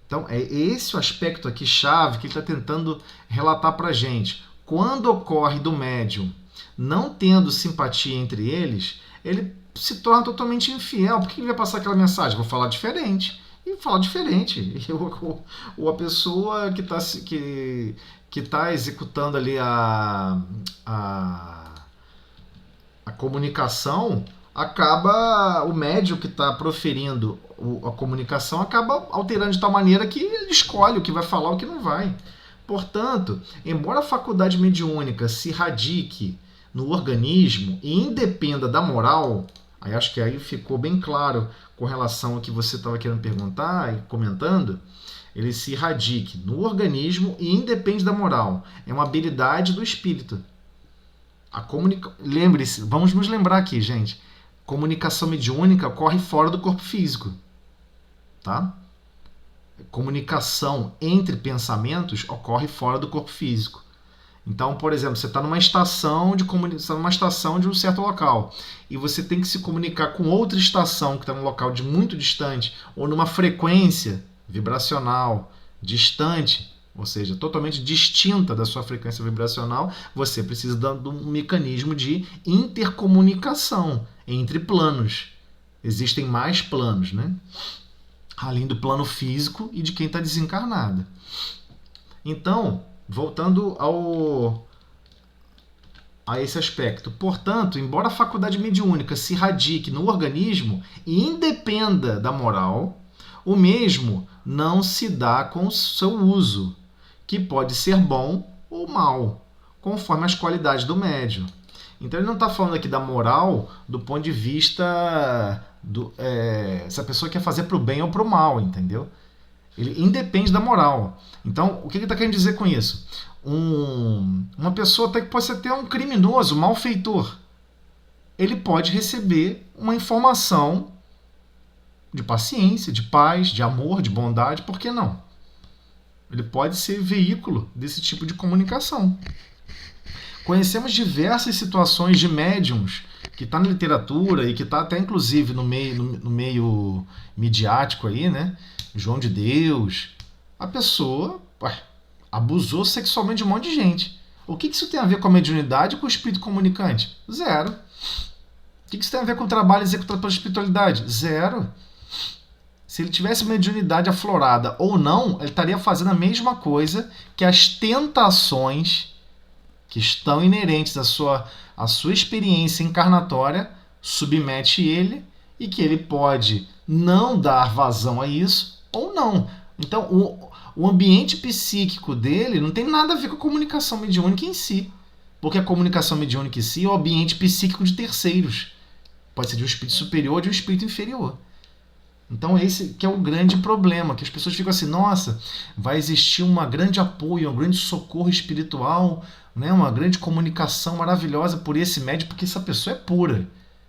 Então, é esse o aspecto aqui chave que ele está tentando relatar para a gente. Quando ocorre do médium não tendo simpatia entre eles, ele se torna totalmente infiel. Por que ele vai passar aquela mensagem? Vou falar diferente. E falar diferente. Ou a pessoa que está executando ali a comunicação, o médium que está proferindo a comunicação acaba alterando de tal maneira que ele escolhe o que vai falar e o que não vai. Portanto, embora a faculdade mediúnica se radique no organismo e independa da moral, aí acho que aí ficou bem claro com relação ao que você estava querendo perguntar e comentando, ele se radique no organismo e independe da moral. É uma habilidade do espírito. Lembre-se, vamos nos lembrar aqui, gente. Comunicação mediúnica ocorre fora do corpo físico. Tá? Comunicação entre pensamentos ocorre fora do corpo físico. Então, por exemplo, você está numa estação de um certo local e você tem que se comunicar com outra estação que está num local de muito distante ou numa frequência vibracional distante, ou seja, totalmente distinta da sua frequência vibracional, você precisa de um mecanismo de intercomunicação entre planos. Existem mais planos, né? Além do plano físico e de quem está desencarnado. Então, voltando a esse aspecto. Portanto, embora a faculdade mediúnica se radique no organismo e independa da moral, o mesmo não se dá com o seu uso, que pode ser bom ou mal, conforme as qualidades do médium. Então ele não está falando aqui da moral do ponto de vista se a pessoa quer fazer para o bem ou para o mal, entendeu? Ele independe da moral. Então, o que ele está querendo dizer com isso? Uma pessoa até que pode ser até um criminoso, um malfeitor. Ele pode receber uma informação de paciência, de paz, de amor, de bondade, por que não? Ele pode ser veículo desse tipo de comunicação. Conhecemos diversas situações de médiums que está na literatura e que está até inclusive no meio midiático aí, né? João de Deus. A pessoa abusou sexualmente de um monte de gente. O que isso tem a ver com a mediunidade e com o espírito comunicante? Zero. O que isso tem a ver com o trabalho executado pela espiritualidade? Zero. Se ele tivesse mediunidade aflorada ou não, ele estaria fazendo a mesma coisa que as tentações que estão inerentes à sua experiência encarnatória submete ele e que ele pode não dar vazão a isso ou não. Então, o ambiente psíquico dele não tem nada a ver com a comunicação mediúnica em si, porque a comunicação mediúnica em si é o ambiente psíquico de terceiros. Pode ser de um espírito superior ou de um espírito inferior. Então esse que é o grande problema, que as pessoas ficam assim, nossa, vai existir um grande apoio, um grande socorro espiritual, né, uma grande comunicação maravilhosa por esse médium, porque essa pessoa é pura,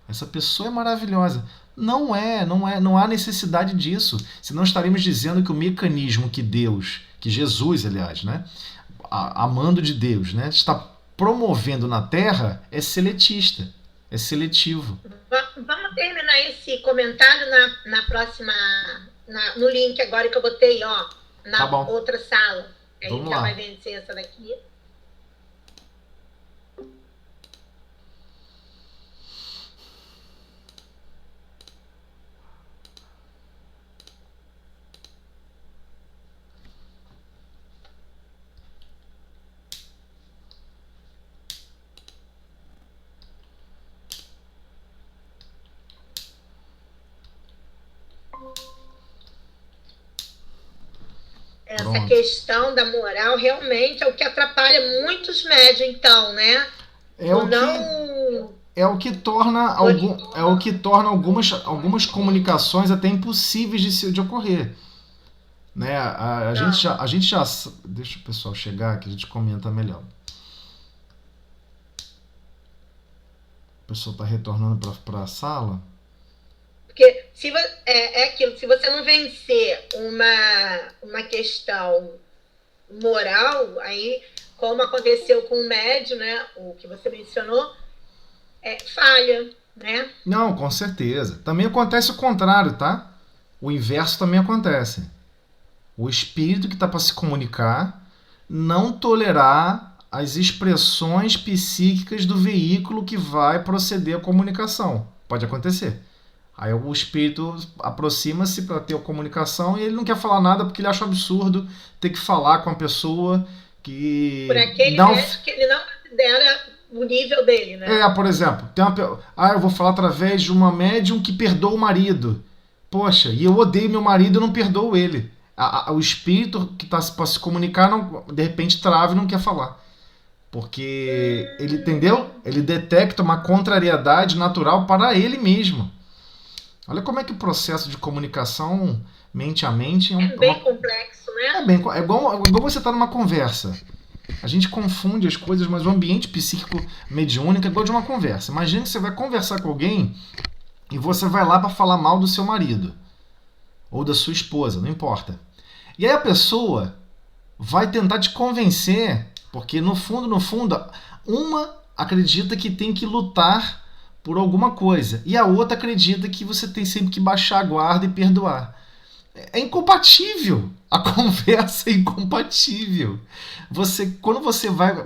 essa pessoa é maravilhosa. Não há necessidade disso, senão estaremos dizendo que o mecanismo que Deus, que Jesus, aliás, né, amando de Deus, né, está promovendo na Terra é seletista, é seletivo. Vamos terminar esse comentário na próxima, no link agora que eu botei, ó, na outra sala. A gente já vai vencer essa daqui. Essa questão da moral realmente é o que atrapalha muitos médios, então, né? É o que torna algumas comunicações até impossíveis de ocorrer. Né? A gente já. Deixa o pessoal chegar que a gente comenta melhor. O pessoal está retornando para a sala. Porque aquilo, se você não vencer uma questão moral, aí, como aconteceu com o médium, né, o que você mencionou, falha, né? Não, com certeza. Também acontece o contrário, tá? O inverso também acontece. O espírito que está para se comunicar não tolerar as expressões psíquicas do veículo que vai proceder à comunicação. Pode acontecer. Aí o espírito aproxima-se para ter a comunicação e ele não quer falar nada porque ele acha um absurdo ter que falar com a pessoa que... Por aquele médico que ele não considera o nível dele, né? Por exemplo, eu vou falar através de uma médium que perdoa o marido. Poxa, e eu odeio meu marido e não perdoo ele. O espírito que está para se comunicar, de repente trava e não quer falar. Porque ele, entendeu? Ele detecta uma contrariedade natural para ele mesmo. Olha como é que o processo de comunicação mente a mente é bem complexo, né? É igual você estar numa conversa. A gente confunde as coisas, mas o ambiente psíquico mediúnico é igual de uma conversa. Imagina que você vai conversar com alguém e você vai lá para falar mal do seu marido ou da sua esposa, não importa. E aí a pessoa vai tentar te convencer Porque no fundo, uma acredita que tem que lutar por alguma coisa e a outra acredita que você tem sempre que baixar a guarda e perdoar. É incompatível. A conversa é incompatível. Quando você vai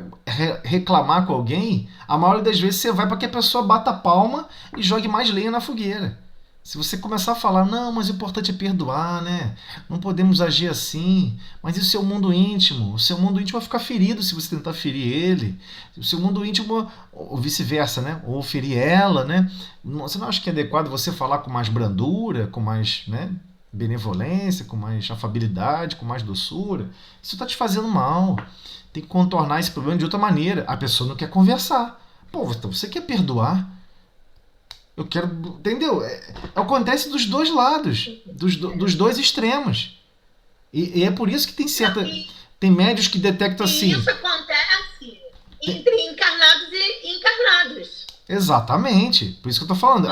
reclamar com alguém, a maioria das vezes você vai para que a pessoa bata a palma e jogue mais lenha na fogueira. Se você começar a falar, não, mas o importante é perdoar, né? Não podemos agir assim. Mas e o seu mundo íntimo? O seu mundo íntimo vai ficar ferido se você tentar ferir ele. O seu mundo íntimo, ou vice-versa, né? Ou ferir ela, né? Você não acha que é adequado você falar com mais brandura, com mais, né, benevolência, com mais afabilidade, com mais doçura? Isso está te fazendo mal. Tem que contornar esse problema de outra maneira. A pessoa não quer conversar. Pô, então você quer perdoar? Eu quero. Entendeu? Acontece dos dois lados, dos dois extremos. E é por isso que tem certa. Tem médios que detectam assim. E isso acontece entre encarnados e encarnados. Exatamente. Por isso que eu tô falando.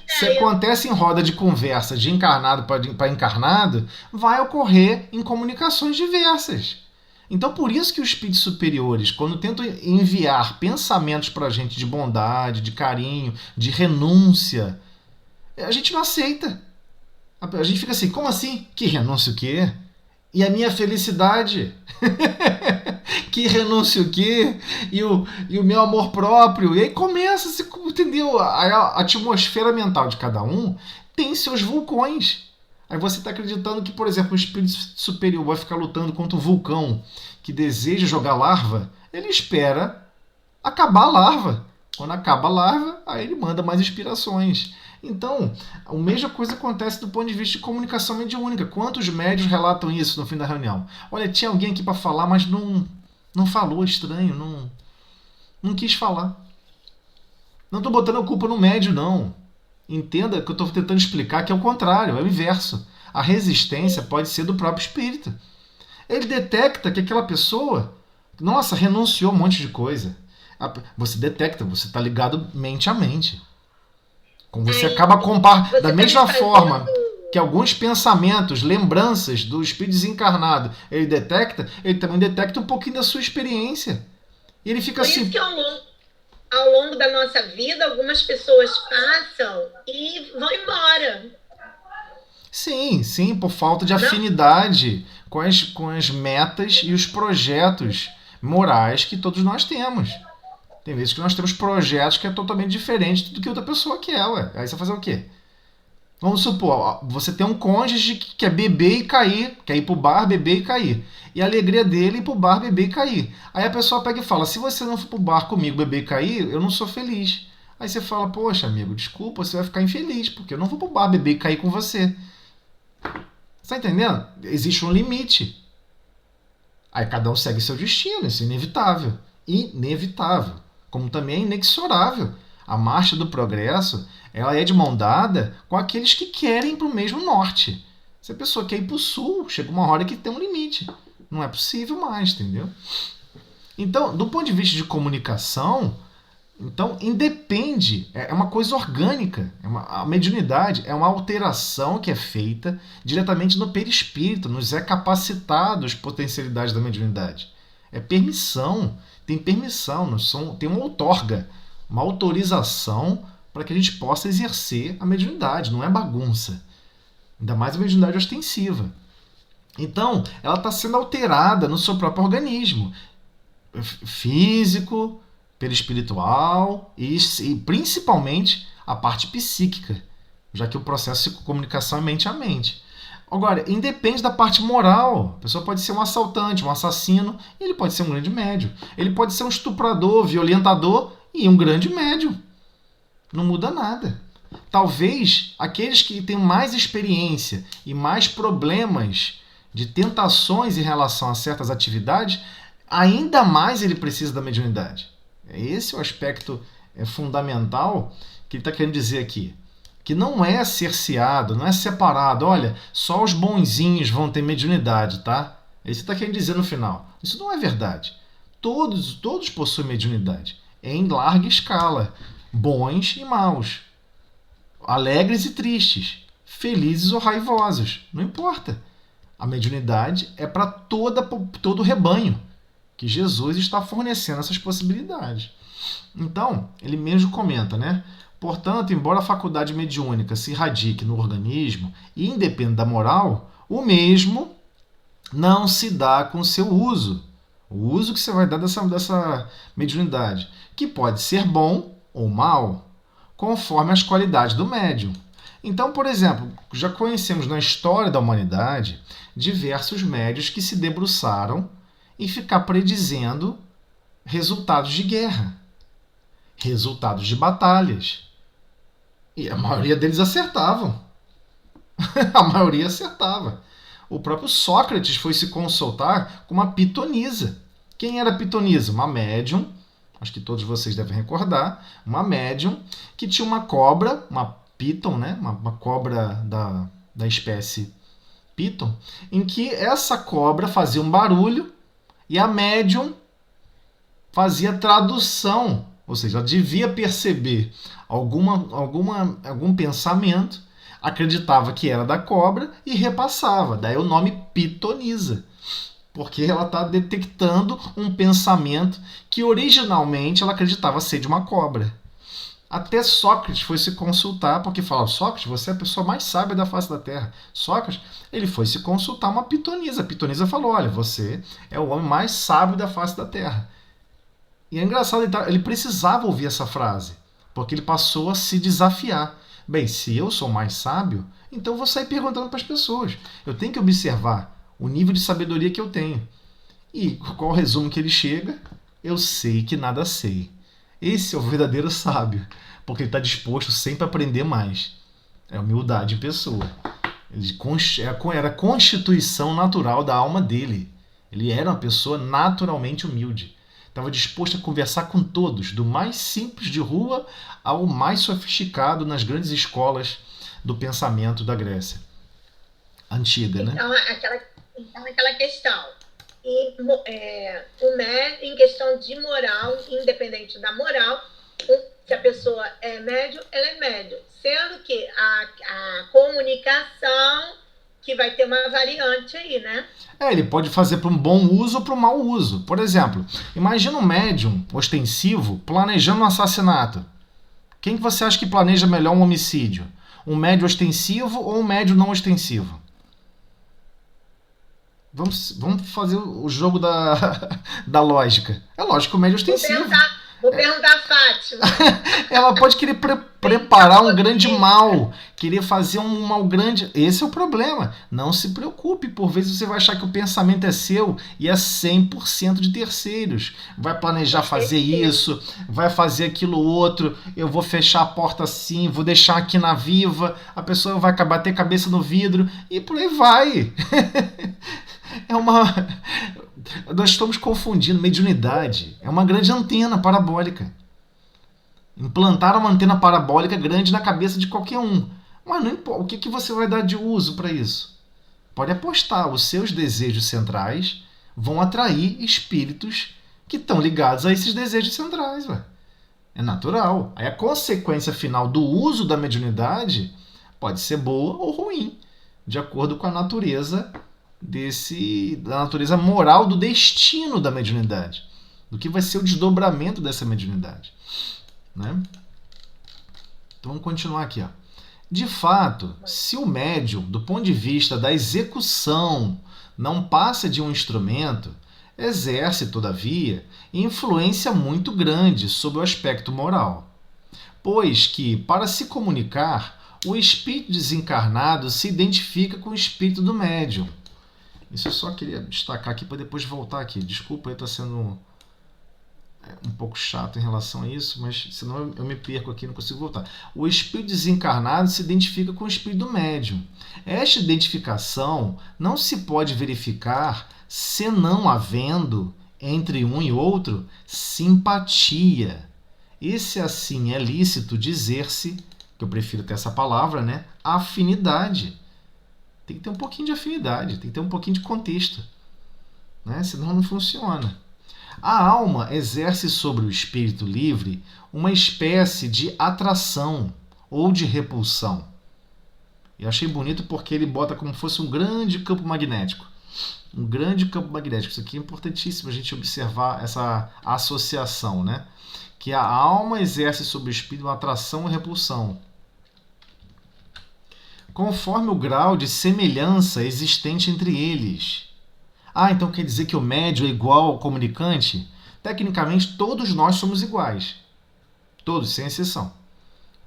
Se acontece em roda de conversa de encarnado para encarnado, vai ocorrer em comunicações diversas. Então, por isso que os espíritos superiores, quando tentam enviar pensamentos para a gente de bondade, de carinho, de renúncia, a gente não aceita. A gente fica assim, como assim? Que renúncia o quê? E a minha felicidade? Que renúncia o quê? E o meu amor próprio? E aí começa, entendeu? A atmosfera mental de cada um tem seus vulcões. Aí você está acreditando que, por exemplo, o espírito superior vai ficar lutando contra o vulcão que deseja jogar larva? Ele espera acabar a larva. Quando acaba a larva, aí ele manda mais inspirações. Então, a mesma coisa acontece do ponto de vista de comunicação mediúnica. Quantos médios relatam isso no fim da reunião? Olha, tinha alguém aqui para falar, mas não falou, estranho, não quis falar. Não estou botando a culpa no médio, não. Entenda que eu estou tentando explicar que é o contrário, é o inverso. A resistência pode ser do próprio espírito. Ele detecta que aquela pessoa, nossa, renunciou a um monte de coisa. Você detecta, você está ligado mente a mente. Como você acaba comparando, da mesma forma que alguns pensamentos, lembranças do espírito desencarnado, ele detecta, ele também detecta um pouquinho da sua experiência. E ele fica assim... Por isso que ao longo da nossa vida, algumas pessoas passam e vão embora. Sim, por falta de afinidade com as metas e os projetos morais que todos nós temos. Tem vezes que nós temos projetos que é totalmente diferente do que outra pessoa quer, ué. Aí você vai fazer o quê? Vamos supor, você tem um cônjuge que quer beber e cair, quer ir pro bar, beber e cair. E a alegria dele é ir pro bar, beber e cair. Aí a pessoa pega e fala, se você não for pro bar comigo, beber e cair, eu não sou feliz. Aí você fala, poxa, amigo, desculpa, você vai ficar infeliz, porque eu não vou pro bar, beber e cair com você. Você tá entendendo? Existe um limite. Aí cada um segue seu destino, isso é inevitável. Inevitável. Como também é inexorável. A marcha do progresso, ela é de mão dada com aqueles que querem para o mesmo norte. Se a pessoa quer ir para o sul, chega uma hora que tem um limite. Não é possível mais, entendeu? Então, do ponto de vista de comunicação, então independe, é uma coisa orgânica. A mediunidade é uma alteração que é feita diretamente no perispírito, nos é capacitado as potencialidades da mediunidade. É permissão, tem permissão, tem uma outorga, uma autorização para que a gente possa exercer a mediunidade, não é bagunça. Ainda mais a mediunidade ostensiva. Então, ela está sendo alterada no seu próprio organismo, físico, perispiritual e principalmente a parte psíquica, já que o processo de comunicação é mente a mente. Agora, independe da parte moral. A pessoa pode ser um assaltante, um assassino, e ele pode ser um grande médium. Ele pode ser um estuprador, violentador e um grande médium. Não muda nada. Talvez aqueles que têm mais experiência e mais problemas de tentações em relação a certas atividades, ainda mais ele precisa da mediunidade. Esse é o aspecto fundamental que ele está querendo dizer aqui. Que não é cerceado, não é separado. Olha, só os bonzinhos vão ter mediunidade, tá? Isso está querendo dizer no final. Isso não é verdade. Todos possuem mediunidade. Em larga escala. Bons e maus. Alegres e tristes. Felizes ou raivosos. Não importa. A mediunidade é para todo o rebanho. que Jesus está fornecendo essas possibilidades. Então, ele mesmo comenta, né? Portanto, embora a faculdade mediúnica se radique no organismo e independa da moral, o mesmo não se dá com seu uso. O uso que você vai dar dessa mediunidade, que pode ser bom ou mal, conforme as qualidades do médium. Então, por exemplo, já conhecemos na história da humanidade diversos médiuns que se debruçaram em ficar predizendo resultados de guerra, resultados de batalhas. E a maioria deles acertavam. A maioria acertava. O próprio Sócrates foi se consultar com uma pitonisa. Quem era a pitonisa? Uma médium, acho que todos vocês devem recordar, uma médium que tinha uma cobra, uma piton, né? Uma cobra da espécie piton, em que essa cobra fazia um barulho e a médium fazia tradução, ou seja, ela devia perceber algum pensamento, acreditava que era da cobra e repassava. Daí o nome pitonisa, porque ela está detectando um pensamento que originalmente ela acreditava ser de uma cobra. Até Sócrates foi se consultar, porque falava, Sócrates, você é a pessoa mais sábia da face da Terra. Sócrates, ele foi se consultar uma pitonisa. A pitonisa falou, olha, você é o homem mais sábio da face da Terra. E é engraçado, ele precisava ouvir essa frase, porque ele passou a se desafiar. Bem, se eu sou mais sábio, então eu vou sair perguntando para as pessoas. Eu tenho que observar o nível de sabedoria que eu tenho. E qual o resumo que ele chega? Eu sei que nada sei. Esse é o verdadeiro sábio, porque ele está disposto sempre a aprender mais. É humildade em pessoa. Era a constituição natural da alma dele. Ele era uma pessoa naturalmente humilde. Estava disposto a conversar com todos, do mais simples de rua ao mais sofisticado nas grandes escolas do pensamento da Grécia antiga, né? Então aquela questão. Em questão de moral, independente da moral, se a pessoa é médium, ela é médium. Sendo que a comunicação que vai ter uma variante aí, né? Ele pode fazer para um bom uso ou para um mau uso. Por exemplo, imagina um médium ostensivo planejando um assassinato. Quem que você acha que planeja melhor um homicídio? Um médium ostensivo ou um médium não ostensivo? Vamos fazer o jogo da lógica. É lógico que o médium ostensivo. Vou perguntar a Fátima. Ela pode querer preparar um grande mal, querer fazer um mal grande. Esse é o problema. Não se preocupe, por vezes você vai achar que o pensamento é seu e é 100% de terceiros. Vai planejar fazer isso, vai fazer aquilo outro, eu vou fechar a porta assim, vou deixar aqui na viva, a pessoa vai bater cabeça no vidro e por aí vai. Nós estamos confundindo mediunidade. É uma grande antena parabólica. Implantaram uma antena parabólica grande na cabeça de qualquer um. Mas não importa. O que você vai dar de uso para isso? Pode apostar. Os seus desejos centrais vão atrair espíritos que estão ligados a esses desejos centrais. Ué. É natural. Aí a consequência final do uso da mediunidade pode ser boa ou ruim, de acordo com a natureza da natureza moral do destino da mediunidade, do que vai ser o desdobramento dessa mediunidade, né? Então vamos continuar aqui, ó. De fato, se o médium, do ponto de vista da execução, não passa de um instrumento, exerce, todavia, influência muito grande sobre o aspecto moral, pois que, para se comunicar, o espírito desencarnado se identifica com o espírito do médium. Isso eu só queria destacar aqui para depois voltar aqui. Desculpa, eu estou sendo um pouco chato em relação a isso, mas senão eu me perco aqui e não consigo voltar. O espírito desencarnado se identifica com o espírito do médium. Esta identificação não se pode verificar senão havendo, entre um e outro, simpatia. Esse assim é lícito dizer-se, que eu prefiro ter essa palavra, né? Afinidade. Tem que ter um pouquinho de afinidade, tem que ter um pouquinho de contexto, né? Senão não funciona. A alma exerce sobre o espírito livre uma espécie de atração ou de repulsão. E achei bonito porque ele bota como se fosse um grande campo magnético. um grande campo magnético. Isso aqui é importantíssimo a gente observar essa associação, né? Que a alma exerce sobre o espírito uma atração e repulsão, conforme o grau de semelhança existente entre eles. Então quer dizer que o médium é igual ao comunicante? Tecnicamente, todos nós somos iguais. Todos, sem exceção.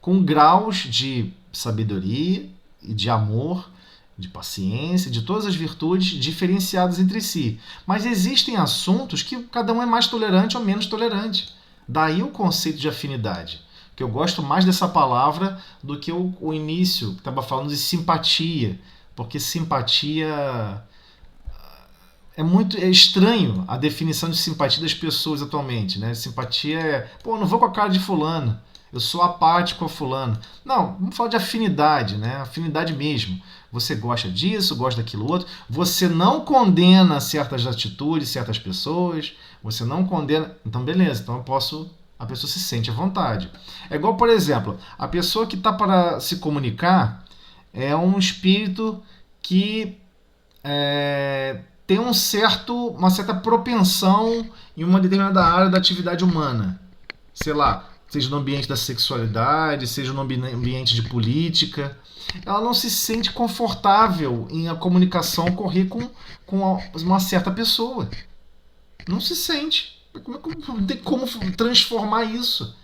Com graus de sabedoria e de amor, de paciência, de todas as virtudes diferenciadas entre si. Mas existem assuntos que cada um é mais tolerante ou menos tolerante. Daí o conceito de afinidade. Que eu gosto mais dessa palavra do que o início, que estava falando de simpatia. Porque simpatia... É estranho a definição de simpatia das pessoas atualmente, né? Simpatia é, não vou com a cara de fulano, eu sou apático a fulano. Não, vamos falar de afinidade, né? Afinidade mesmo. Você gosta disso, gosta daquilo outro. Você não condena certas atitudes, certas pessoas. Você não condena... Então, beleza. Então, a pessoa se sente à vontade. É igual, por exemplo, a pessoa que está para se comunicar é um espírito que... tem uma certa propensão em uma determinada área da atividade humana. Sei lá, seja no ambiente da sexualidade, seja no ambiente de política. Ela não se sente confortável em a comunicação ocorrer com uma certa pessoa. Não se sente. Não tem como transformar isso.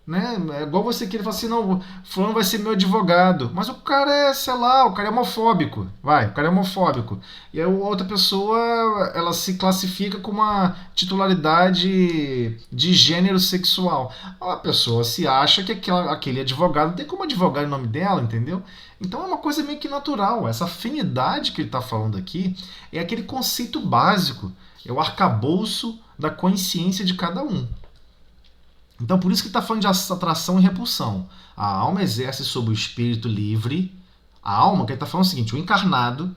Né? É igual você querer falar assim, não, fulano vai ser meu advogado, mas o cara é, sei lá, o cara é homofóbico, o cara é homofóbico, e aí a outra pessoa, ela se classifica com uma titularidade de gênero sexual, a pessoa se acha que aquele advogado não tem como advogar em nome dela, entendeu? Então é uma coisa meio que natural. Essa afinidade que ele está falando aqui é aquele conceito básico, é o arcabouço da consciência de cada um. Então, por isso que está falando de atração e repulsão. A alma exerce sobre o espírito livre. A alma, que ele está falando é o seguinte, o encarnado,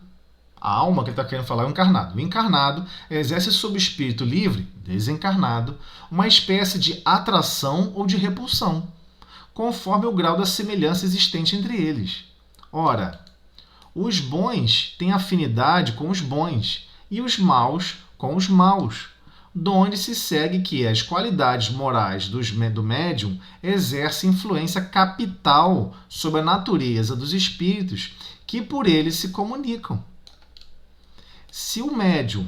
a alma que ele está querendo falar é o encarnado. O encarnado exerce sobre o espírito livre, desencarnado, uma espécie de atração ou de repulsão, conforme o grau da semelhança existente entre eles. Ora, os bons têm afinidade com os bons e os maus com os maus, donde se segue que as qualidades morais do médium exercem influência capital sobre a natureza dos espíritos que por ele se comunicam. Se o médium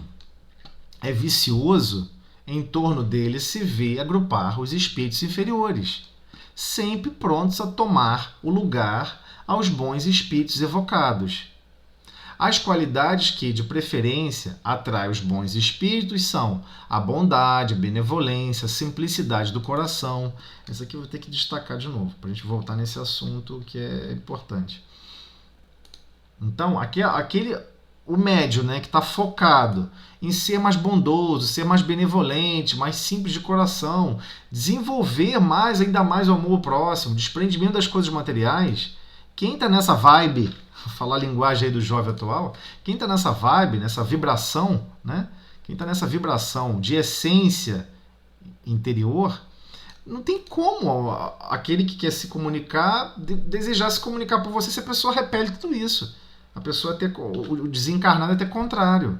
é vicioso, em torno dele se vê agrupar os espíritos inferiores, sempre prontos a tomar o lugar aos bons espíritos evocados. As qualidades que, de preferência, atraem os bons espíritos são a bondade, a benevolência, a simplicidade do coração. Essa aqui eu vou ter que destacar de novo, para a gente voltar nesse assunto que é importante. Então, o médium, né, que está focado em ser mais bondoso, ser mais benevolente, mais simples de coração, desenvolver ainda mais o amor ao próximo, desprendimento das coisas materiais. Quem está nessa vibe, falar a linguagem aí do jovem atual, quem está nessa vibe, nessa vibração, né? Quem está nessa vibração de essência interior, não tem como aquele que quer se comunicar, desejar se comunicar por você se a pessoa repele tudo isso. A pessoa o desencarnado é até contrário.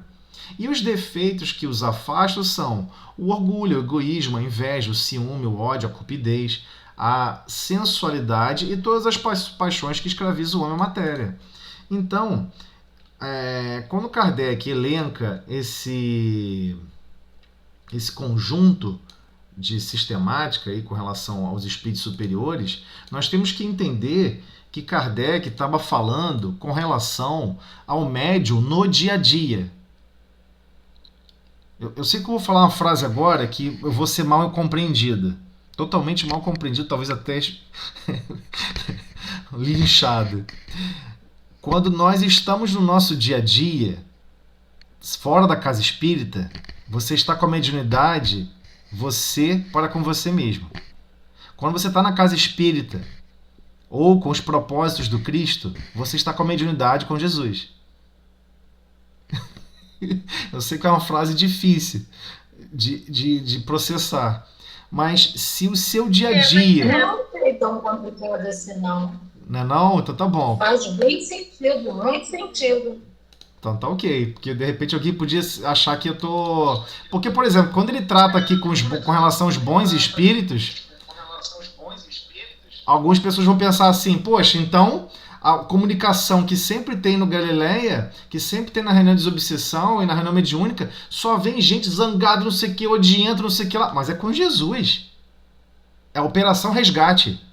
E os defeitos que os afastam são o orgulho, o egoísmo, a inveja, o ciúme, o ódio, a cupidez, a sensualidade e todas as paixões que escravizam o homem à matéria. Então, quando Kardec elenca esse conjunto de sistemática aí com relação aos espíritos superiores, nós temos que entender que Kardec estava falando com relação ao médium no dia a dia. Eu sei que eu vou falar uma frase agora que eu vou ser mal compreendida. Totalmente mal compreendido, talvez até linchado. Quando nós estamos no nosso dia a dia, fora da casa espírita, você está com a mediunidade, você para com você mesmo. Quando você está na casa espírita, ou com os propósitos do Cristo, você está com a mediunidade com Jesus. Eu sei que é uma frase difícil de processar, mas se o seu dia a dia... Não sei tão complicado assim, não. Não é não? Então tá bom. Faz bem sentido, muito sentido. Então tá ok. Porque de repente alguém podia achar que eu tô. Porque, por exemplo, quando ele trata aqui com relação aos bons espíritos, algumas pessoas vão pensar assim, poxa, então a comunicação que sempre tem no Galileia, que sempre tem na reunião de desobsessão e na reunião mediúnica, só vem gente zangada, não sei o que, odienta, não sei o que lá. Mas é com Jesus. É a Operação Resgate.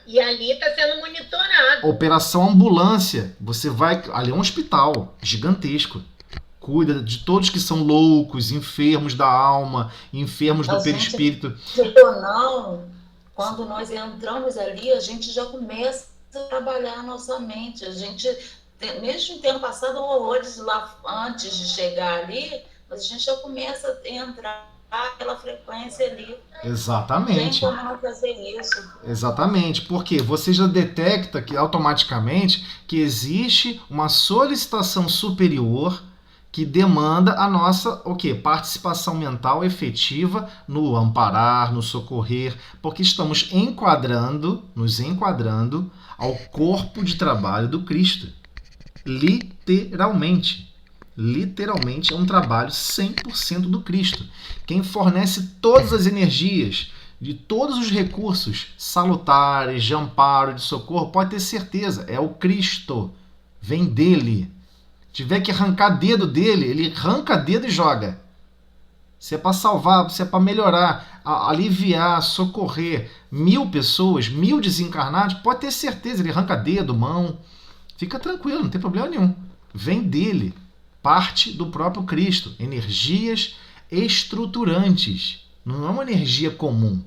E ali está sendo monitorado. Operação Ambulância. Você vai. Ali é um hospital gigantesco. Cuida de todos que são loucos, enfermos da alma, enfermos do perispírito. Ou não, quando nós entramos ali, a gente já começa a trabalhar a nossa mente. A gente, mesmo tendo passado horrores lá antes de chegar ali, mas a gente já começa a entrar aquela frequência ali. Exatamente. Tem como não fazer isso. Exatamente, porque você já detecta que automaticamente que existe uma solicitação superior que demanda a nossa participação mental efetiva no amparar, no socorrer, porque estamos nos enquadrando ao corpo de trabalho do Cristo. Literalmente é um trabalho 100% do Cristo. Quem fornece todas as energias, de todos os recursos salutares, de amparo, de socorro, pode ter certeza, é o Cristo. Vem dele. Tiver que arrancar dedo dele, ele arranca dedo e joga. Se é para salvar, se é para melhorar, aliviar, socorrer 1000 pessoas, 1000 desencarnados, pode ter certeza, ele arranca dedo, mão. Fica tranquilo, não tem problema nenhum. Vem dele. Parte do próprio Cristo. Energias estruturantes. Não é uma energia comum.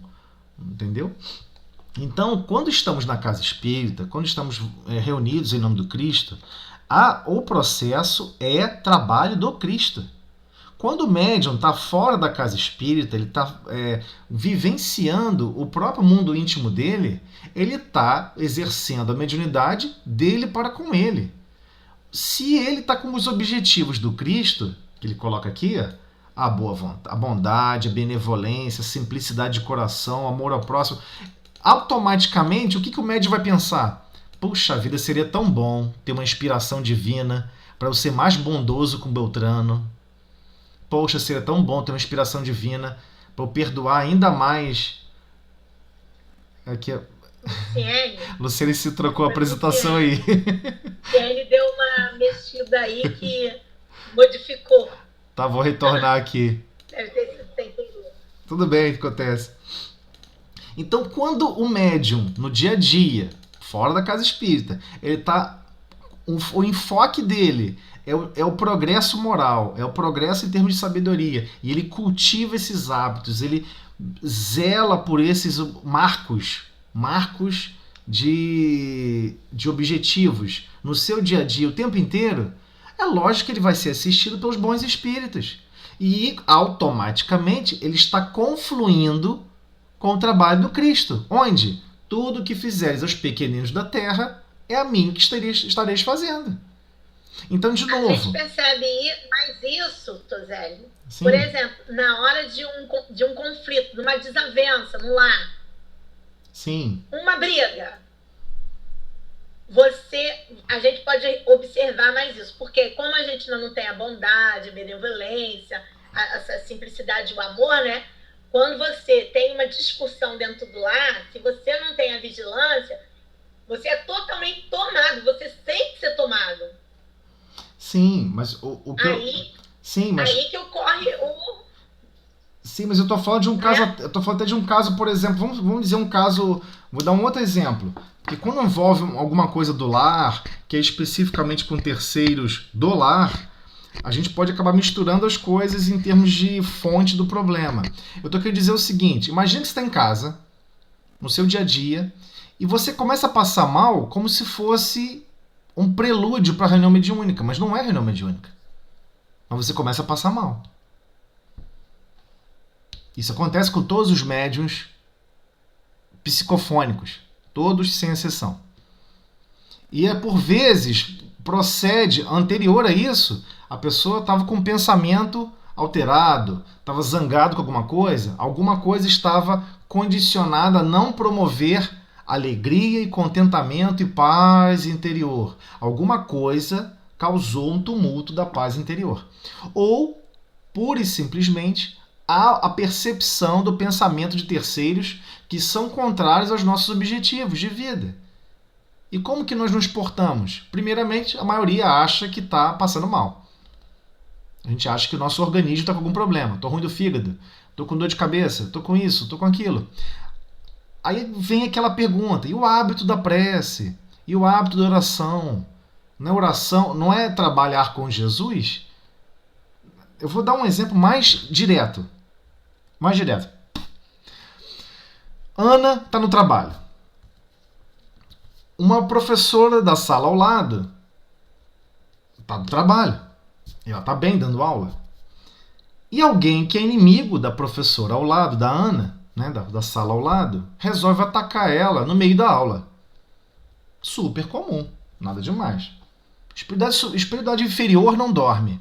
Entendeu? Então, quando estamos na casa espírita, quando estamos reunidos em nome do Cristo, o processo é trabalho do Cristo. Quando o médium está fora da casa espírita, ele está vivenciando o próprio mundo íntimo dele, ele está exercendo a mediunidade dele para com ele. Se ele está com os objetivos do Cristo, que ele coloca aqui, a boa vontade, a bondade, a benevolência, a simplicidade de coração, amor ao próximo, automaticamente, o que o médium vai pensar? Puxa vida, seria tão bom ter uma inspiração divina para eu ser mais bondoso com Beltrano. Poxa, seria tão bom ter uma inspiração divina para eu perdoar ainda mais. Aqui, Luciene se trocou a apresentação aí. Ele deu uma mexida aí que modificou. Tá, vou retornar aqui. Deve ter sido sem querer. Tudo bem, acontece. Então, quando o médium, no dia a dia, fora da casa espírita, ele tá. O enfoque dele é o progresso moral, é o progresso em termos de sabedoria. E ele cultiva esses hábitos, ele zela por esses marcos de objetivos no seu dia a dia o tempo inteiro, é lógico que ele vai ser assistido pelos bons espíritos. E automaticamente ele está confluindo com o trabalho do Cristo. Onde? Tudo que fizeres aos pequeninos da terra é a mim que estareis fazendo. Então, de novo... A gente percebe mais isso, Tozelli. Por exemplo, na hora de um conflito, de uma desavença no lar. Sim. Uma briga. A gente pode observar mais isso. Porque como a gente não tem a bondade, a benevolência, a simplicidade e o amor, né? Quando você tem uma discussão dentro do lar, se você não tem a vigilância, você é totalmente tomado. Você sente ser tomado. Sim, mas aí que ocorre o... Sim, mas eu tô falando de um caso, eu tô falando até de um caso, por exemplo, vamos dizer um caso, vou dar um outro exemplo, porque quando envolve alguma coisa do lar, que é especificamente com terceiros do lar, a gente pode acabar misturando as coisas em termos de fonte do problema. Eu tô querendo dizer o seguinte, imagina que você está em casa, no seu dia a dia, e você começa a passar mal como se fosse um prelúdio para a reunião mediúnica, mas não é reunião mediúnica. Mas você começa a passar mal. Isso acontece com todos os médiuns psicofônicos, todos sem exceção. E por vezes procede, anterior a isso, a pessoa estava com um pensamento alterado, estava zangado com alguma coisa estava condicionada a não promover alegria e contentamento e paz interior. Alguma coisa causou um tumulto da paz interior. Ou, pura e simplesmente, há a percepção do pensamento de terceiros que são contrários aos nossos objetivos de vida. E como que nós nos portamos? Primeiramente, a maioria acha que está passando mal. A gente acha que o nosso organismo está com algum problema. Estou ruim do fígado, estou com dor de cabeça, estou com isso, estou com aquilo. Aí vem aquela pergunta, e o hábito da prece? E o hábito da oração? Na oração, não é trabalhar com Jesus? Eu vou dar um exemplo mais direto. Ana está no trabalho. Uma professora da sala ao lado está no trabalho. Ela está bem dando aula. E alguém que é inimigo da professora ao lado, da Ana, né, da sala ao lado, resolve atacar ela no meio da aula. Super comum, nada demais. Espiritualidade inferior não dorme.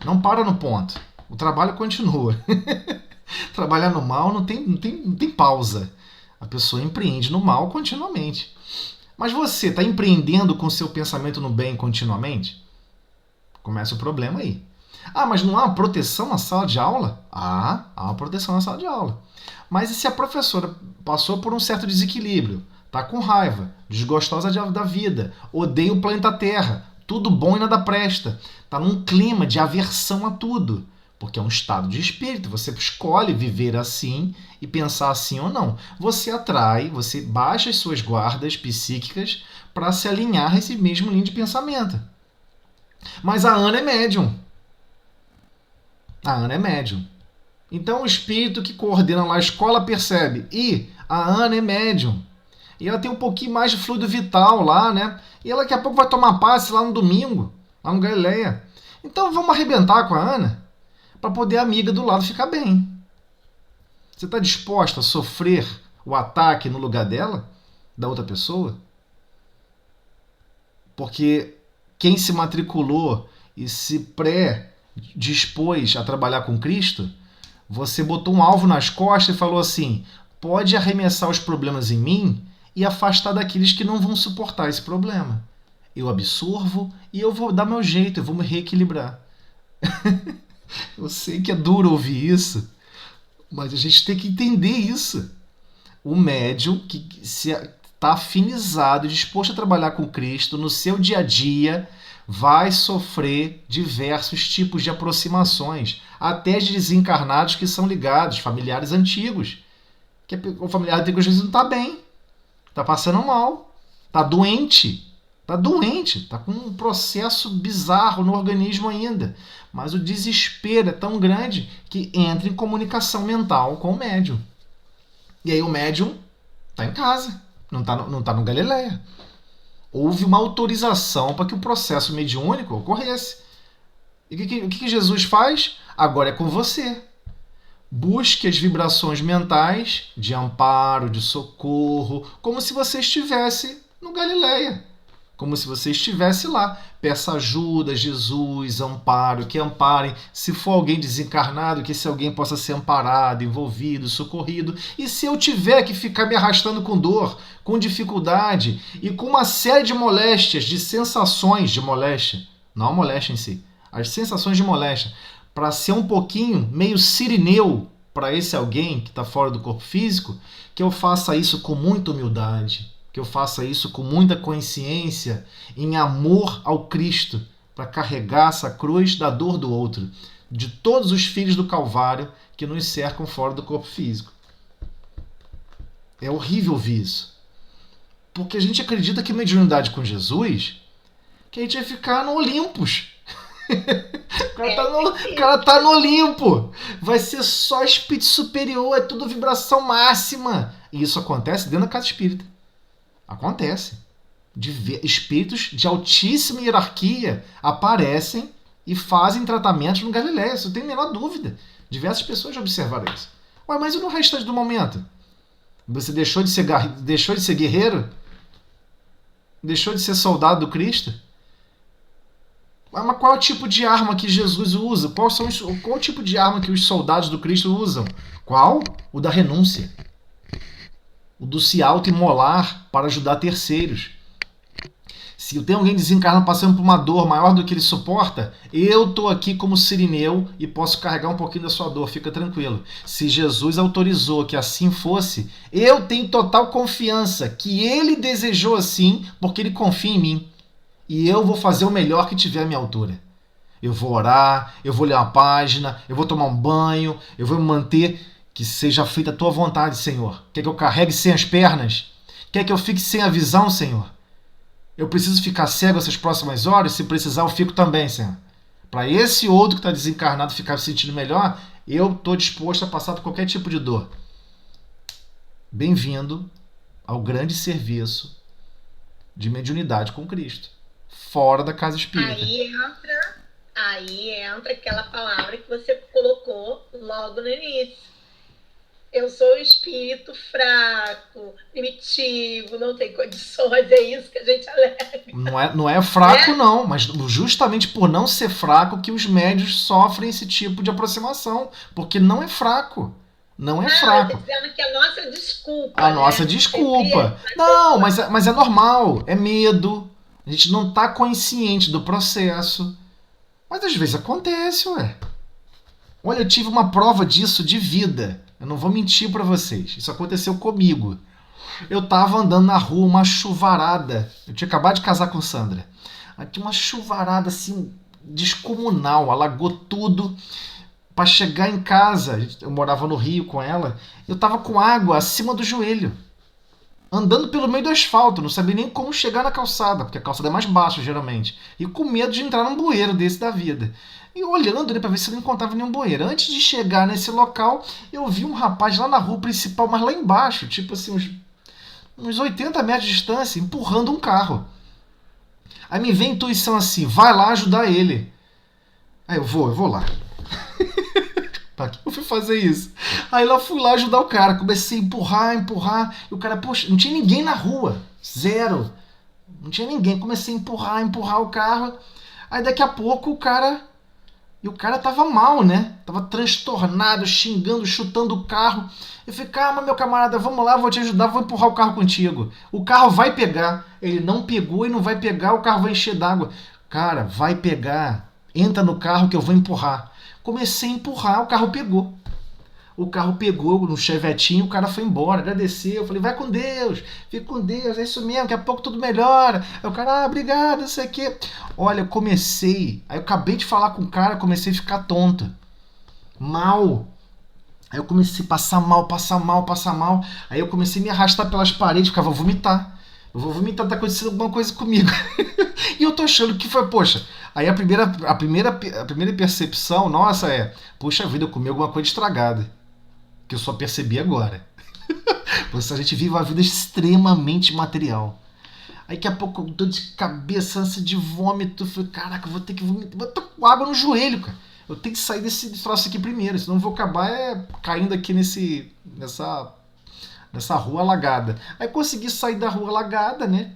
Não para no ponto. O trabalho continua. Trabalhar no mal não tem pausa. A pessoa empreende no mal continuamente. Mas você está empreendendo com seu pensamento no bem continuamente? Começa o problema aí. Mas não há uma proteção na sala de aula? Há uma proteção na sala de aula. Mas e se a professora passou por um certo desequilíbrio? Está com raiva, desgostosa da vida, odeia o planeta Terra, tudo bom e nada presta. Está num clima de aversão a tudo. Porque é um estado de espírito. Você escolhe viver assim e pensar assim ou não. Você atrai, você baixa as suas guardas psíquicas para se alinhar a esse mesmo linha de pensamento. Mas a Ana é médium. Então o espírito que coordena lá a escola percebe. E a Ana é médium. E ela tem um pouquinho mais de fluido vital lá, né? E ela daqui a pouco vai tomar passe lá no domingo, lá no Galileia. Então vamos arrebentar com a Ana para poder a amiga do lado ficar bem. Você está disposta a sofrer o ataque no lugar dela, da outra pessoa? Porque quem se matriculou e se pré-dispôs a trabalhar com Cristo, você botou um alvo nas costas e falou assim, pode arremessar os problemas em mim e afastar daqueles que não vão suportar esse problema. Eu absorvo e eu vou dar meu jeito, eu vou me reequilibrar. Eu sei que é duro ouvir isso, mas a gente tem que entender isso. O médium que está afinizado e disposto a trabalhar com Cristo no seu dia a dia vai sofrer diversos tipos de aproximações, até de desencarnados que são ligados, familiares antigos. Que o familiar antigo às vezes não está bem, está passando mal, está doente, está com um processo bizarro no organismo ainda. Mas o desespero é tão grande que entra em comunicação mental com o médium. E aí o médium está em casa, não está no Galileia. Houve uma autorização para que o processo mediúnico ocorresse. E o que Jesus faz? Agora é com você. Busque as vibrações mentais de amparo, de socorro, como se você estivesse no Galileia. Como se você estivesse lá. Peça ajuda, Jesus, amparo, que amparem. Se for alguém desencarnado, que esse alguém possa ser amparado, envolvido, socorrido. E se eu tiver que ficar me arrastando com dor, com dificuldade e com uma série de moléstias, de sensações de moléstia, não a moléstia em si, as sensações de moléstia, para ser um pouquinho meio sirineu para esse alguém que está fora do corpo físico, que eu faça isso com muita humildade, que eu faça isso com muita consciência, em amor ao Cristo, para carregar essa cruz da dor do outro, de todos os filhos do Calvário que nos cercam fora do corpo físico. É horrível ouvir isso. Porque a gente acredita que mediunidade com Jesus, que a gente vai ficar no Olympus. O cara tá no Olimpo. Vai ser só espírito superior, é tudo vibração máxima. E isso acontece dentro da casa espírita. Acontece. Espíritos de altíssima hierarquia aparecem e fazem tratamentos no Galileia. Isso não tem a menor dúvida. Diversas pessoas já observaram isso. Ué, mas e no restante do momento? Você deixou de ser guerreiro? Deixou de ser soldado do Cristo? Mas qual é o tipo de arma que Jesus usa? Qual o tipo de arma que os soldados do Cristo usam? Qual? O da renúncia. O do se auto-imolar para ajudar terceiros. Se tem alguém desencarnado passando por uma dor maior do que ele suporta, eu estou aqui como sirineu e posso carregar um pouquinho da sua dor, fica tranquilo. Se Jesus autorizou que assim fosse, eu tenho total confiança que ele desejou assim porque ele confia em mim. E eu vou fazer o melhor que tiver à minha altura. Eu vou orar, eu vou ler uma página, eu vou tomar um banho, eu vou me manter, que seja feita a tua vontade, Senhor. Quer que eu carregue sem as pernas? Quer que eu fique sem a visão, Senhor? Eu preciso ficar cego essas próximas horas? Se precisar, eu fico também, Senhor. Para esse outro que está desencarnado ficar se sentindo melhor, eu estou disposto a passar por qualquer tipo de dor. Bem-vindo ao grande serviço de mediunidade com Cristo, fora da casa espírita. Aí entra aquela palavra que você colocou logo no início. Eu sou um espírito fraco, primitivo, não tem condições, é isso que a gente alega. Não é fraco, não, mas justamente por não ser fraco que os médios sofrem esse tipo de aproximação, porque não é fraco. Não é fraco. Eu tô dizendo que a nossa desculpa. A nossa desculpa. Não, mas é normal, é medo. A gente não está consciente do processo. Mas às vezes acontece, ué. Olha, eu tive uma prova disso de vida. Eu não vou mentir para vocês. Isso aconteceu comigo. Eu tava andando na rua, uma chuvarada. Eu tinha acabado de casar com Sandra. Aqui uma chuvarada assim descomunal, alagou tudo. Para chegar em casa, eu morava no Rio com ela, eu tava com água acima do joelho. Andando pelo meio do asfalto, não sabia nem como chegar na calçada, porque a calçada é mais baixa geralmente. E com medo de entrar num bueiro desse da vida. E olhando ali para ver se eu não encontrava nenhum bueiro. Antes de chegar nesse local, eu vi um rapaz lá na rua principal, mas lá embaixo, tipo assim, uns 80 metros de distância, empurrando um carro. Aí me vem a intuição assim, vai lá ajudar ele. Aí eu vou lá. Pra que eu fui fazer isso? Aí lá fui lá ajudar o cara, comecei a empurrar, e o cara, poxa, não tinha ninguém na rua, zero. Não tinha ninguém, comecei a empurrar o carro. Aí daqui a pouco o cara tava mal, né? Tava transtornado, xingando, chutando o carro. Eu falei, calma, meu camarada, vamos lá, vou te ajudar, vou empurrar o carro contigo. O carro vai pegar. Ele não pegou e não vai pegar, o carro vai encher d'água. Cara, vai pegar. Entra no carro que eu vou empurrar. Comecei a empurrar, o carro pegou. O carro pegou no chevetinho, o cara foi embora, agradeceu. Eu falei, vai com Deus, fica com Deus, é isso mesmo, daqui a pouco tudo melhora. Aí o cara, obrigado, não sei o quê. Olha, aí eu acabei de falar com o cara, comecei a ficar tonto. Mal. Aí eu comecei a passar mal. Aí eu comecei a me arrastar pelas paredes, ficava, vou vomitar. Eu vou vomitar, tá acontecendo alguma coisa comigo. E eu tô achando que foi, poxa. Aí a primeira percepção nossa é, puxa vida, eu comi alguma coisa estragada. Que eu só percebi agora. Porque a gente vive uma vida extremamente material. Aí daqui a pouco eu tô de cabeça, ânsia de vômito. Eu falei, caraca, eu vou ter que vomitar. Eu tô com água no joelho, cara. Eu tenho que sair desse troço aqui primeiro, senão eu vou acabar caindo aqui nessa rua alagada. Aí consegui sair da rua alagada, né?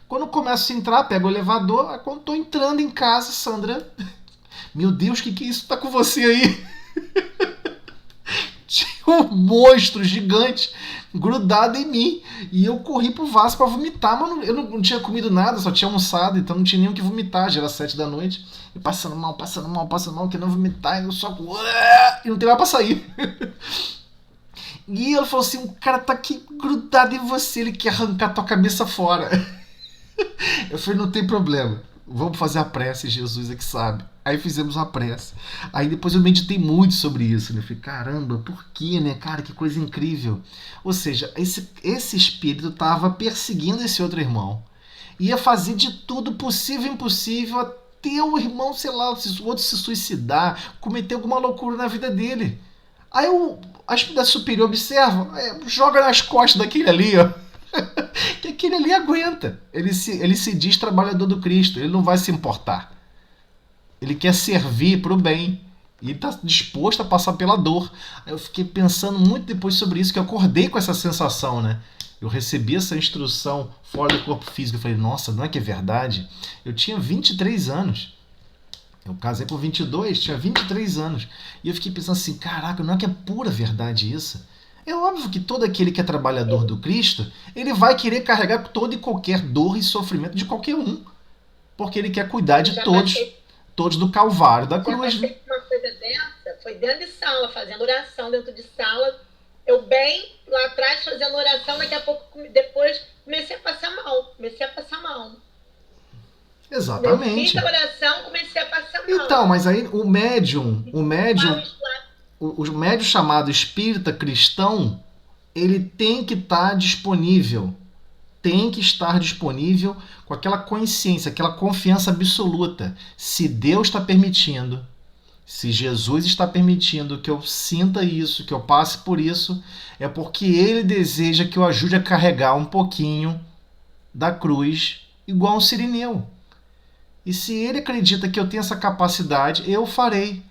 Quando eu começo a entrar, pego o elevador. Aí quando tô entrando em casa, Sandra, meu Deus, o que é isso? Tá com você aí? Tinha um monstro gigante grudado em mim. E eu corri pro vaso pra vomitar, mas eu não tinha comido nada, só tinha almoçado, então não tinha nem o que vomitar, já era 7 da noite. E passando mal, querendo vomitar, e eu só... E não tem mais pra sair. E ela falou assim, o cara tá aqui grudado em você, ele quer arrancar tua cabeça fora. Eu falei, não tem problema, vamos fazer a prece, Jesus é que sabe. Aí fizemos uma prece. Aí depois eu meditei muito sobre isso, né? Eu falei, caramba, por quê, né? Cara, que coisa incrível. Ou seja, esse espírito estava perseguindo esse outro irmão. Ia fazer de tudo possível e impossível até o irmão, sei lá, o outro se suicidar, cometer alguma loucura na vida dele. Aí a espírita superior observa, joga nas costas daquele ali, ó. Que aquele ali aguenta. Ele se diz trabalhador do Cristo, ele não vai se importar. Ele quer servir para o bem. E ele está disposto a passar pela dor. Eu fiquei pensando muito depois sobre isso, que eu acordei com essa sensação, né? Eu recebi essa instrução fora do corpo físico. Eu falei, nossa, não é que é verdade? Eu tinha 23 anos. Eu casei por 22, tinha 23 anos. E eu fiquei pensando assim, caraca, não é que é pura verdade isso? É óbvio que todo aquele que é trabalhador do Cristo, ele vai querer carregar toda e qualquer dor e sofrimento de qualquer um. Porque ele quer cuidar de todos do Calvário, da cruz. Já passei por uma coisa dessa, foi dentro de sala, fazendo oração dentro de sala. Eu bem lá atrás fazendo oração, daqui a pouco, depois, comecei a passar mal. Exatamente. Eu fiz a oração, comecei a passar mal. Então, mas aí o médium chamado espírita cristão, ele tem que estar disponível. Tem que estar disponível com aquela consciência, aquela confiança absoluta. Se Deus está permitindo, se Jesus está permitindo que eu sinta isso, que eu passe por isso, é porque Ele deseja que eu ajude a carregar um pouquinho da cruz, igual um sirineu. E se Ele acredita que eu tenho essa capacidade, eu farei.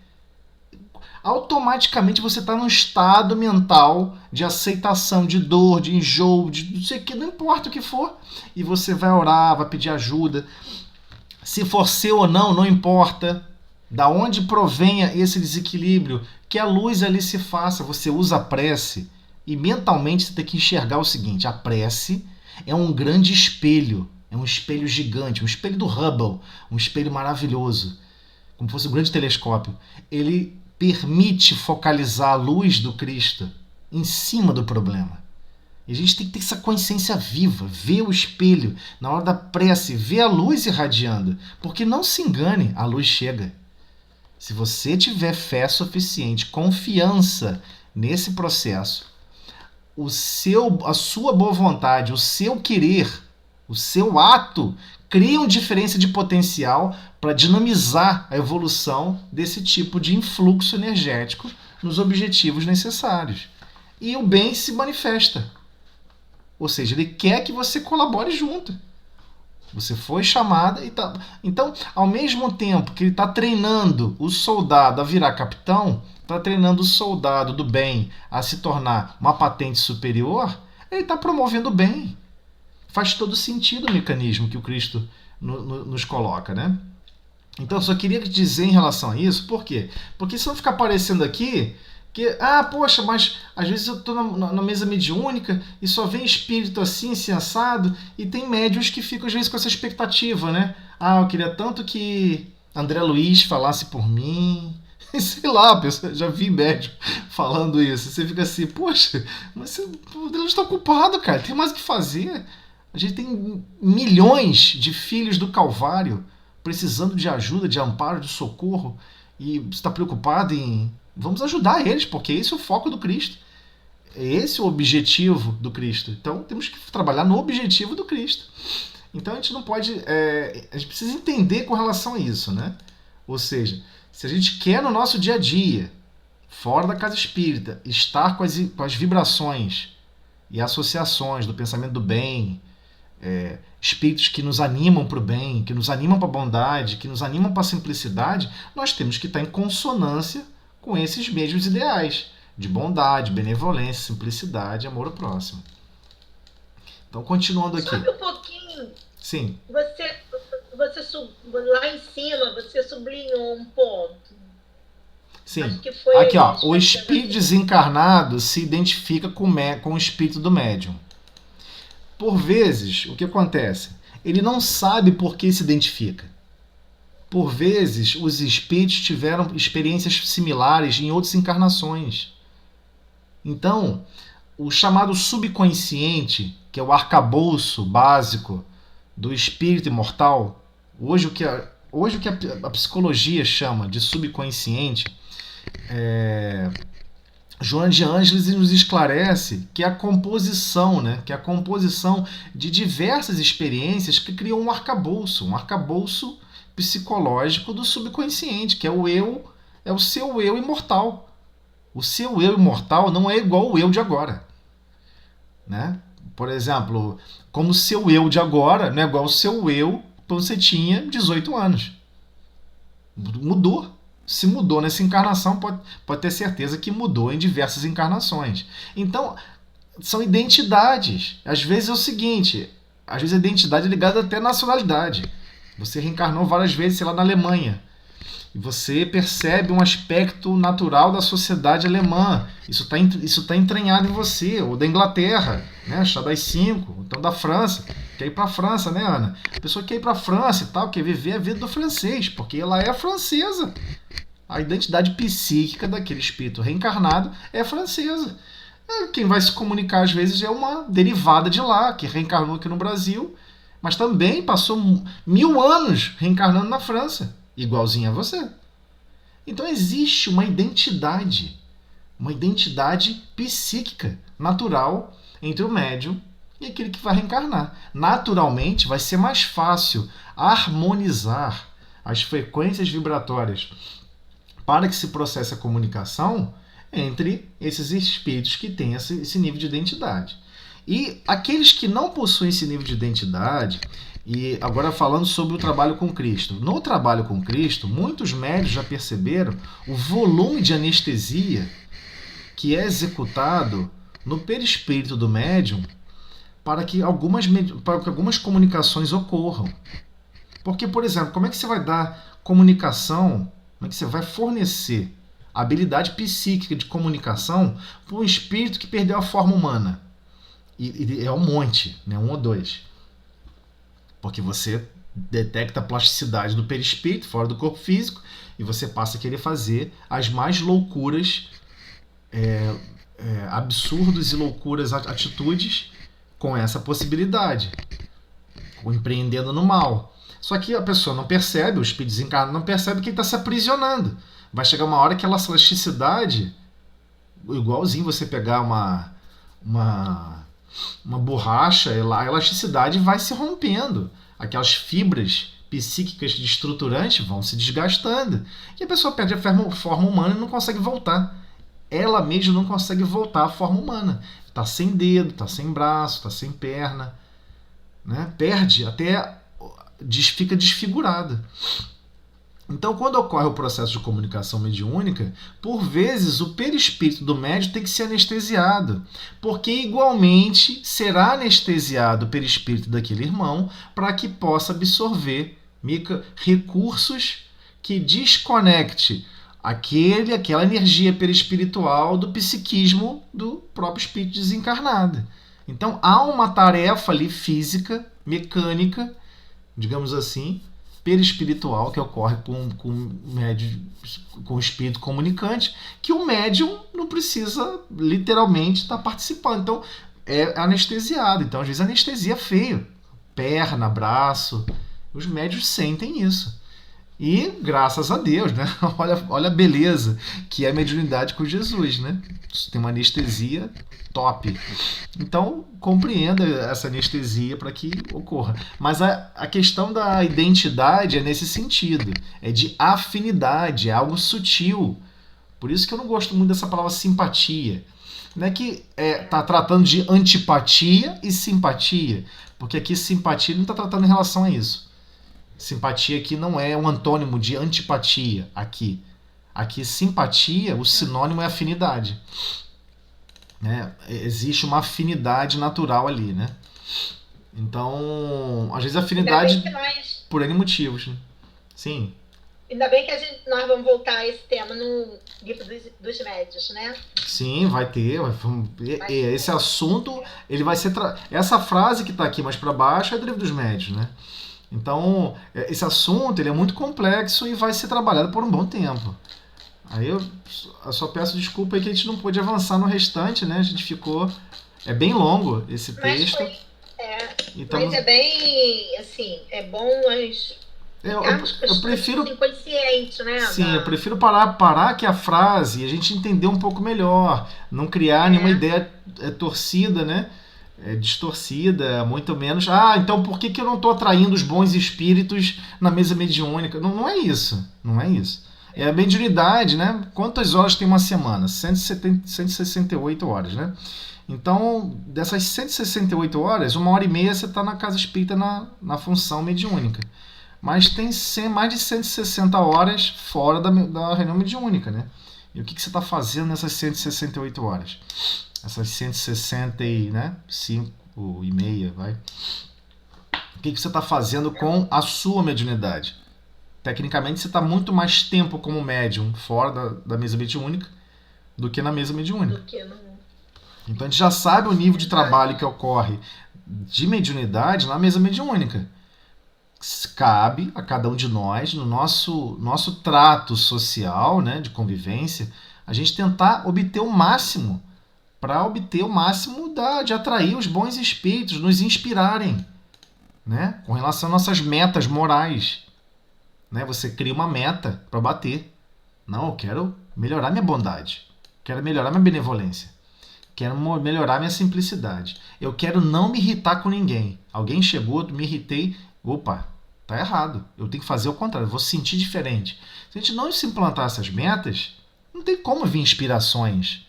Automaticamente você está num estado mental de aceitação, de dor, de enjoo, de não sei o que, não importa o que for. E você vai orar, vai pedir ajuda. Se for seu ou não, não importa. Da onde provenha esse desequilíbrio, que a luz ali se faça. Você usa a prece e mentalmente você tem que enxergar o seguinte: a prece é um grande espelho, é um espelho gigante, um espelho do Hubble, um espelho maravilhoso, como fosse um grande telescópio. Ele permite focalizar a luz do Cristo em cima do problema. E a gente tem que ter essa consciência viva, ver o espelho na hora da prece, ver a luz irradiando, porque não se engane, a luz chega. Se você tiver fé suficiente, confiança nesse processo, a sua boa vontade, o seu querer, o seu ato, criam diferença de potencial para dinamizar a evolução desse tipo de influxo energético nos objetivos necessários. E o bem se manifesta. Ou seja, ele quer que você colabore junto. Você foi chamada e tá. Então, ao mesmo tempo que ele está treinando o soldado a virar capitão, está treinando o soldado do bem a se tornar uma patente superior, ele está promovendo o bem. Faz todo sentido o mecanismo que o Cristo nos coloca, né? Então, eu só queria dizer em relação a isso, por quê? Porque se não ficar aparecendo aqui que, poxa, mas às vezes eu estou na mesa mediúnica e só vem espírito assim, assado, e tem médiuns que ficam às vezes com essa expectativa, né? Eu queria tanto que André Luiz falasse por mim. Sei lá, pessoal, já vi médium falando isso. Você fica assim, poxa, mas o Deus está ocupado, cara, tem mais o que fazer. A gente tem milhões de filhos do Calvário precisando de ajuda, de amparo, de socorro, e você está preocupado em... Vamos ajudar eles, porque esse é o foco do Cristo. Esse é o objetivo do Cristo. Então, temos que trabalhar no objetivo do Cristo. Então, a gente não pode... a gente precisa entender com relação a isso, né? Ou seja, se a gente quer no nosso dia a dia, fora da casa espírita, estar com as vibrações e associações do pensamento do bem, espíritos que nos animam para o bem, que nos animam para a bondade, que nos animam para a simplicidade, nós temos que estar em consonância com esses mesmos ideais de bondade, benevolência, simplicidade, amor ao próximo. Então, continuando aqui. Sobe um pouquinho. Sim. Você lá em cima, você sublinhou um ponto. Sim. Acho que foi aqui, ó, o espírito desencarnado se identifica com o espírito do médium. Por vezes, o que acontece? Ele não sabe por que se identifica. Por vezes, os espíritos tiveram experiências similares em outras encarnações. Então, o chamado subconsciente, que é o arcabouço básico do espírito imortal, hoje o que a psicologia chama de subconsciente, Joana de Ângeles nos esclarece que é a composição, né? Que é a composição de diversas experiências que criam um arcabouço psicológico do subconsciente, que é o seu eu imortal. O seu eu imortal não é igual ao eu de agora, né? Por exemplo, como o seu eu de agora não é igual ao seu eu quando você tinha 18 anos. Mudou. Se mudou nessa encarnação, pode ter certeza que mudou em diversas encarnações. Então, são identidades. Às vezes é o seguinte, às vezes a identidade é ligada até à nacionalidade. Você reencarnou várias vezes, sei lá, na Alemanha. E você percebe um aspecto natural da sociedade alemã. Isso tá entranhado em você, ou da Inglaterra, né? Chá das 5, então da França. Quer ir para a França, né, Ana? A pessoa quer ir para a França e tal, quer viver a vida do francês, porque ela é francesa. A identidade psíquica daquele espírito reencarnado é francesa. Quem vai se comunicar às vezes é uma derivada de lá, que reencarnou aqui no Brasil, mas também passou 1000 anos reencarnando na França, igualzinho a você. Então existe uma identidade psíquica natural entre o médium e aquele que vai reencarnar. Naturalmente vai ser mais fácil harmonizar as frequências vibratórias para que se processe a comunicação entre esses espíritos que têm esse nível de identidade. E aqueles que não possuem esse nível de identidade, e agora falando sobre o trabalho com Cristo. No trabalho com Cristo, muitos médiuns já perceberam o volume de anestesia que é executado no perispírito do médium para que algumas comunicações ocorram. Porque, por exemplo, como é que você vai dar comunicação, como é que você vai fornecer a habilidade psíquica de comunicação para um espírito que perdeu a forma humana? E é um monte, né? 1 ou 2. Porque você detecta a plasticidade do perispírito fora do corpo físico e você passa a querer fazer as mais loucuras, absurdos e loucuras atitudes com essa possibilidade, empreendendo no mal. Só que a pessoa não percebe, o espírito desencarnado não percebe que ele está se aprisionando. Vai chegar uma hora que ela elasticidade, igualzinho você pegar uma borracha, a elasticidade vai se rompendo. Aquelas fibras psíquicas estruturantes vão se desgastando. E a pessoa perde a forma humana e não consegue voltar. Ela mesma não consegue voltar à forma humana. Está sem dedo, está sem braço, está sem perna. Né? Perde, até fica desfigurada. Então, quando ocorre o processo de comunicação mediúnica, por vezes o perispírito do médium tem que ser anestesiado, porque igualmente será anestesiado o perispírito daquele irmão para que possa absorver recursos que desconecte aquela energia perispiritual do psiquismo do próprio espírito desencarnado. Então, há uma tarefa ali física, mecânica, digamos assim, perispiritual que ocorre com o espírito comunicante, que o médium não precisa literalmente estar participando. Então é anestesiado. Então às vezes a anestesia é feia. Perna, braço. Os médios sentem isso. E graças a Deus, né? Olha a beleza que é a mediunidade com Jesus, né? Tem uma anestesia top. Então, compreenda essa anestesia para que ocorra. Mas a questão da identidade é nesse sentido. É de afinidade, é algo sutil. Por isso que eu não gosto muito dessa palavra simpatia. Não é que tá tratando de antipatia e simpatia. Porque aqui simpatia não está tratando em relação a isso. Simpatia aqui não é um antônimo de antipatia. Aqui simpatia, o sinônimo é afinidade. Né? Existe uma afinidade natural ali, né? Então, às vezes afinidade por N motivos. Né? Sim. Ainda bem que nós vamos voltar a esse tema no livro dos médios, né? Sim, vai ter. Esse assunto, ele vai ser... Essa frase que está aqui mais para baixo é do livro dos médios, né? Então, esse assunto ele é muito complexo e vai ser trabalhado por um bom tempo. Aí eu só peço desculpa aí que a gente não pôde avançar no restante, né? A gente ficou... É bem longo esse texto. Mas é bem, assim, é bom nós... Eu prefiro... inconsciente, né? Sim, eu prefiro parar aqui a frase e a gente entender um pouco melhor. Não criar nenhuma ideia torcida, né? Distorcida, muito menos. Então por que eu não estou atraindo os bons espíritos na mesa mediúnica? Não é isso. Não é isso. É a mediunidade, né? Quantas horas tem uma semana? 168 horas, né? Então, dessas 168 horas, 1h30 você está na casa espírita na função mediúnica. Mas tem mais de 160 horas fora da reunião mediúnica, né? E o que você está fazendo nessas 168 horas? Essas 165 e meia, vai. O que você está fazendo com a sua mediunidade? Tecnicamente, você está muito mais tempo como médium fora da mesa mediúnica do que na mesa mediúnica. Do que no... Então, a gente já sabe o nível de trabalho que ocorre de mediunidade na mesa mediúnica. Cabe a cada um de nós, no nosso trato social, né, de convivência, a gente tentar obter o máximo, para obter o máximo de atrair os bons espíritos, nos inspirarem, né, com relação às nossas metas morais. Né? Você cria uma meta para bater. Não, eu quero melhorar minha bondade, quero melhorar minha benevolência, quero melhorar minha simplicidade, eu quero não me irritar com ninguém. Alguém chegou, me irritei, opa, tá errado, eu tenho que fazer o contrário, eu vou sentir diferente. Se a gente não se implantar essas metas, não tem como vir inspirações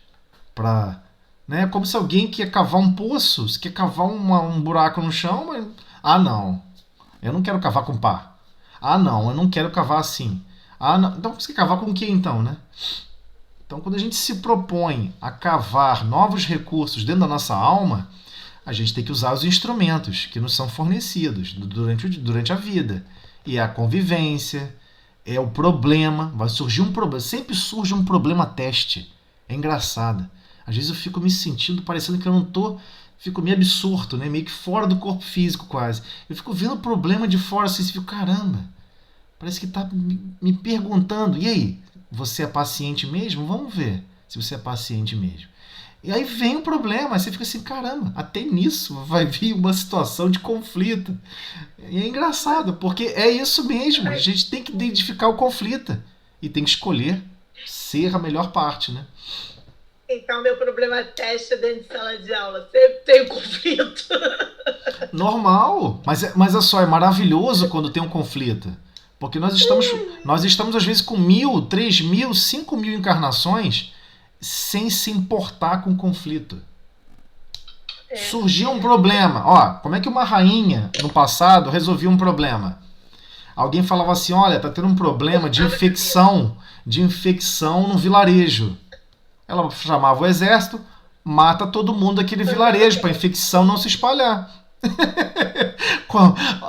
para... Né? Como se alguém quer cavar um poço, se quer cavar um buraco no chão, mas... Ah, não, eu não quero cavar com pá. Ah, não, eu não quero cavar assim. Ah, não. Então você quer cavar com o que então, né? Então, quando a gente se propõe a cavar novos recursos dentro da nossa alma, a gente tem que usar os instrumentos que nos são fornecidos durante a vida. E é a convivência, é o problema. Vai surgir um problema. Sempre surge um problema teste. É engraçado. Às vezes eu fico me sentindo parecendo que eu não tô... Fico meio absorto, né? Meio que fora do corpo físico quase. Eu fico vendo o problema de fora assim, e fico, caramba, parece que está me perguntando, e aí, você é paciente mesmo? Vamos ver se você é paciente mesmo. E aí vem o problema, aí você fica assim, caramba, até nisso vai vir uma situação de conflito. E é engraçado, porque é isso mesmo, a gente tem que identificar o conflito e tem que escolher ser a melhor parte, né? Então, meu problema teste dentro de sala de aula. Sempre tem conflito. Normal. Mas é só, é maravilhoso quando tem um conflito. Porque nós estamos às vezes com 1.000, 3.000, 5.000 encarnações sem se importar com conflito. Surgiu um problema. Ó, como é que uma rainha, no passado, resolvia um problema? Alguém falava assim, olha, tá tendo um problema de infecção no vilarejo. Ela chamava o exército, mata todo mundo daquele vilarejo para a infecção não se espalhar.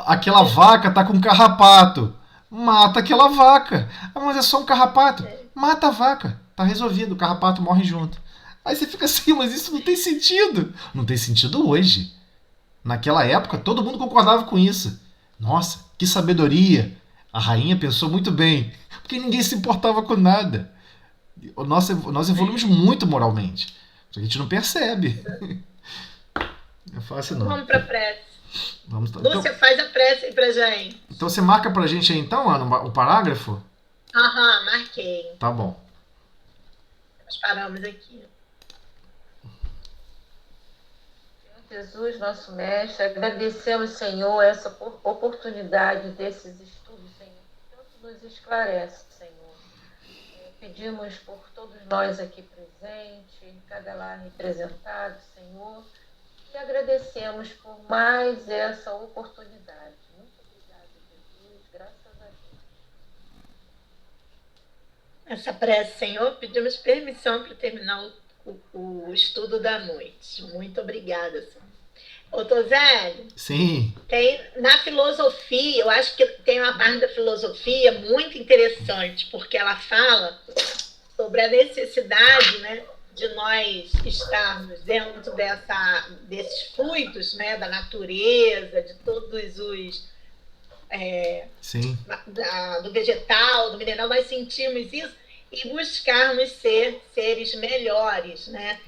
Aquela vaca tá com carrapato, mata aquela vaca. Ah, mas é só um carrapato. Mata a vaca, tá resolvido, o carrapato morre junto. Aí você fica assim, mas isso não tem sentido. Não tem sentido hoje. Naquela época, todo mundo concordava com isso. Nossa, que sabedoria. A rainha pensou muito bem, porque ninguém se importava com nada. Nós evoluímos muito moralmente. A gente não percebe. É fácil não. Vamos para a prece. Lúcia, então, faz a prece aí pra gente. Então você marca pra gente aí então, Ana, o parágrafo? Aham, marquei. Tá bom. Nós paramos aqui. Jesus, nosso mestre, agradecemos, Senhor, essa oportunidade desses estudos, Senhor, que tanto nos esclarece, Senhor. Pedimos por todos nós aqui presentes, cada lar representado, Senhor, e agradecemos por mais essa oportunidade. Muito obrigada, Jesus, graças a Deus. Essa prece, Senhor, pedimos permissão para terminar o estudo da noite. Muito obrigada, Senhor. Ô, Tosélio, sim. Tem, na filosofia, eu acho que tem uma parte da filosofia muito interessante, porque ela fala sobre a necessidade, né, de nós estarmos dentro desses fluidos, né, da natureza, de todos os... sim. do vegetal, do mineral, nós sentimos isso e buscarmos ser seres melhores, né?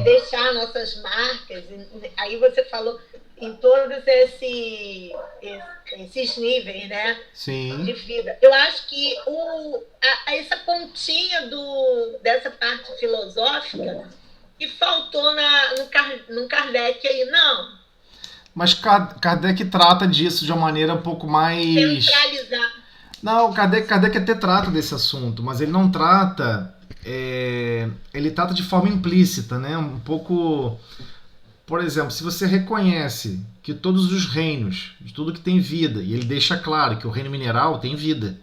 Deixar nossas marcas. Aí você falou em todos esses níveis, né? Sim. De vida. Eu acho que essa pontinha dessa parte filosófica que faltou no Kardec aí, não. Mas Kardec trata disso de uma maneira um pouco mais... Centralizar. Não, Kardec até trata desse assunto, mas ele não trata... ele trata de forma implícita, né? Um pouco... Por exemplo, se você reconhece que todos os reinos, de tudo que tem vida, e ele deixa claro que o reino mineral tem vida,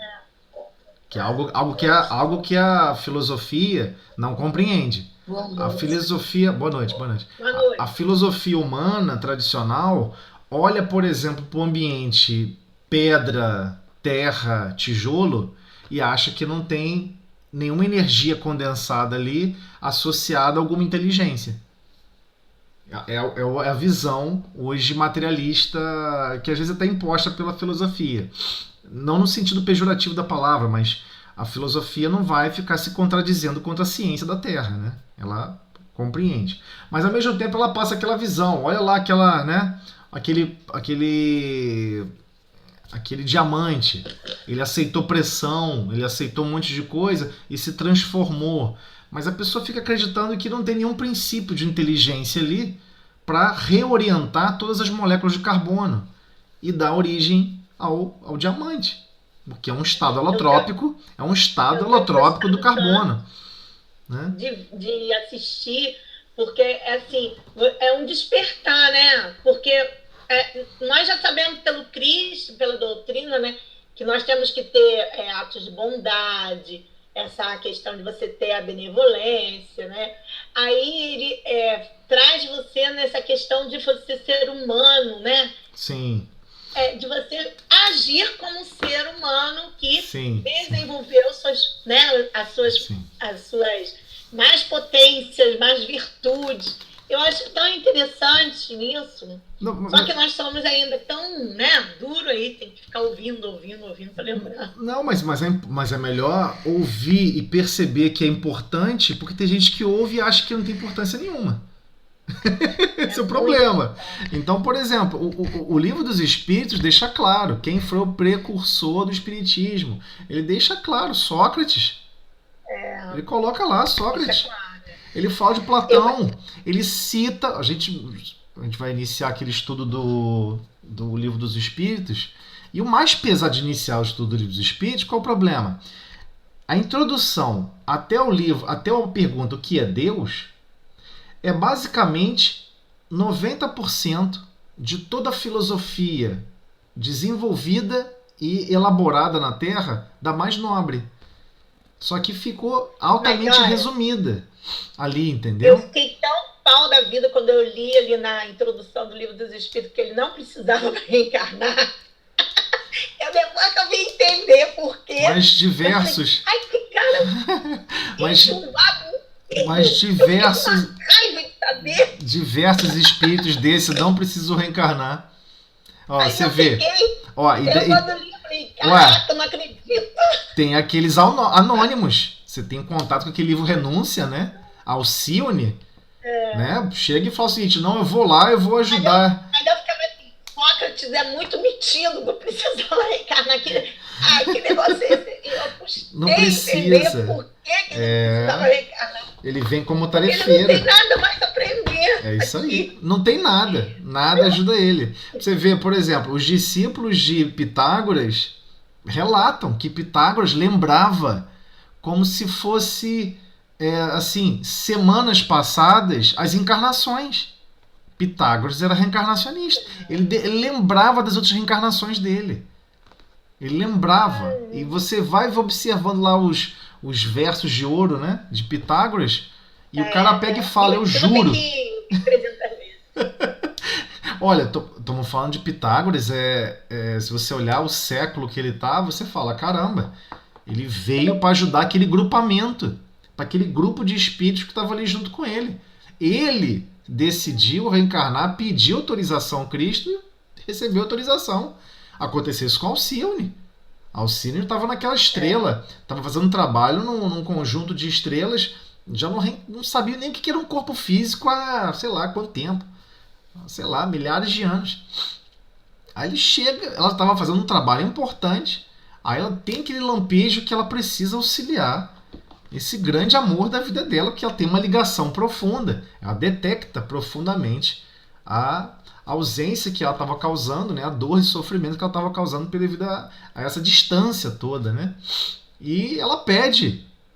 que é algo que a filosofia não compreende. A filosofia... Boa noite. A filosofia humana tradicional olha, por exemplo, para o ambiente pedra, terra, tijolo e acha que não tem nenhuma energia condensada ali associada a alguma inteligência. É a visão hoje materialista que às vezes até imposta pela filosofia. Não no sentido pejorativo da palavra, mas a filosofia não vai ficar se contradizendo contra a ciência da Terra, né? Ela compreende. Mas ao mesmo tempo ela passa aquela visão. Olha lá aquela, né? Aquele diamante. Ele aceitou pressão, ele aceitou um monte de coisa e se transformou. Mas a pessoa fica acreditando que não tem nenhum princípio de inteligência ali para reorientar todas as moléculas de carbono e dar origem ao diamante. Porque é um estado alotrópico, do carbono. Né? De assistir, porque assim, é um despertar, né? Porque nós já sabemos pelo Cristo, pela doutrina, né, que nós temos que ter atos de bondade, essa questão de você ter a benevolência, né? Aí ele traz você nessa questão de você ser humano, né? Sim. De você agir como um ser humano que desenvolveu as suas mais potências, mais virtudes. Eu acho tão interessante nisso. Só que nós somos ainda tão, duro aí, tem que ficar ouvindo para lembrar. Não, mas é melhor ouvir e perceber que é importante, porque tem gente que ouve e acha que não tem importância nenhuma. Esse é o problema. Então, por exemplo, o Livro dos Espíritos deixa claro quem foi o precursor do Espiritismo. Ele deixa claro, Sócrates. Ele coloca lá, Sócrates. Ele fala de Platão. Ele cita... A gente vai iniciar aquele estudo do Livro dos Espíritos. E o mais pesado de iniciar o estudo do Livro dos Espíritos, qual é o problema? A introdução até o livro, até a pergunta o que é Deus, é basicamente 90% de toda a filosofia desenvolvida e elaborada na Terra, da mais nobre. Só que ficou altamente resumida ali, entendeu? Eu fiquei tão pau da vida quando eu li ali na introdução do Livro dos Espíritos que ele não precisava reencarnar. Depois que eu vim entender por quê. Mas diversos... Ai, que cara... Mas diversos espíritos desses não precisam reencarnar. Ó, você vê. Quando li, eu falei, caraca, não acredito. Tem aqueles anônimos. Você tem contato com aquele livro Renúncia, né? Alcione. Né? Chega e fala o seguinte: não, eu vou lá, eu vou ajudar. Ainda eu ficava assim, Sócrates é muito metido, não precisava reencarnar. Que negócio é esse? Não precisa. Por que ele precisava reencarnar? Ele vem como tarefeiro. Ele não tem nada mais a aprender. É isso aí. Não tem nada. Nada ajuda ele. Você vê, por exemplo, os discípulos de Pitágoras relatam que Pitágoras lembrava como se fosse, assim, semanas passadas as encarnações. Pitágoras era reencarnacionista. Ele lembrava das outras reencarnações dele. Ele lembrava. E você vai observando lá os versos de ouro, né, de Pitágoras, e o cara pega e fala, eu juro. Olha, estamos falando de Pitágoras, se você olhar o século que ele tá, você fala, caramba, ele veio para ajudar aquele grupamento, para aquele grupo de espíritos que estava ali junto com ele. Ele decidiu reencarnar, pediu autorização ao Cristo e recebeu autorização. Aconteceu isso com Alcione. Alcione estava naquela estrela, estava fazendo um trabalho num conjunto de estrelas, já não sabia nem o que era um corpo físico há, sei lá, quanto tempo. Sei lá, milhares de anos. Aí ele chega, ela estava fazendo um trabalho importante, aí ela tem aquele lampejo que ela precisa auxiliar esse grande amor da vida dela, porque ela tem uma ligação profunda. Ela detecta profundamente a ausência que ela estava causando, né? A dor e sofrimento que ela estava causando devido a essa distância toda, né? E ela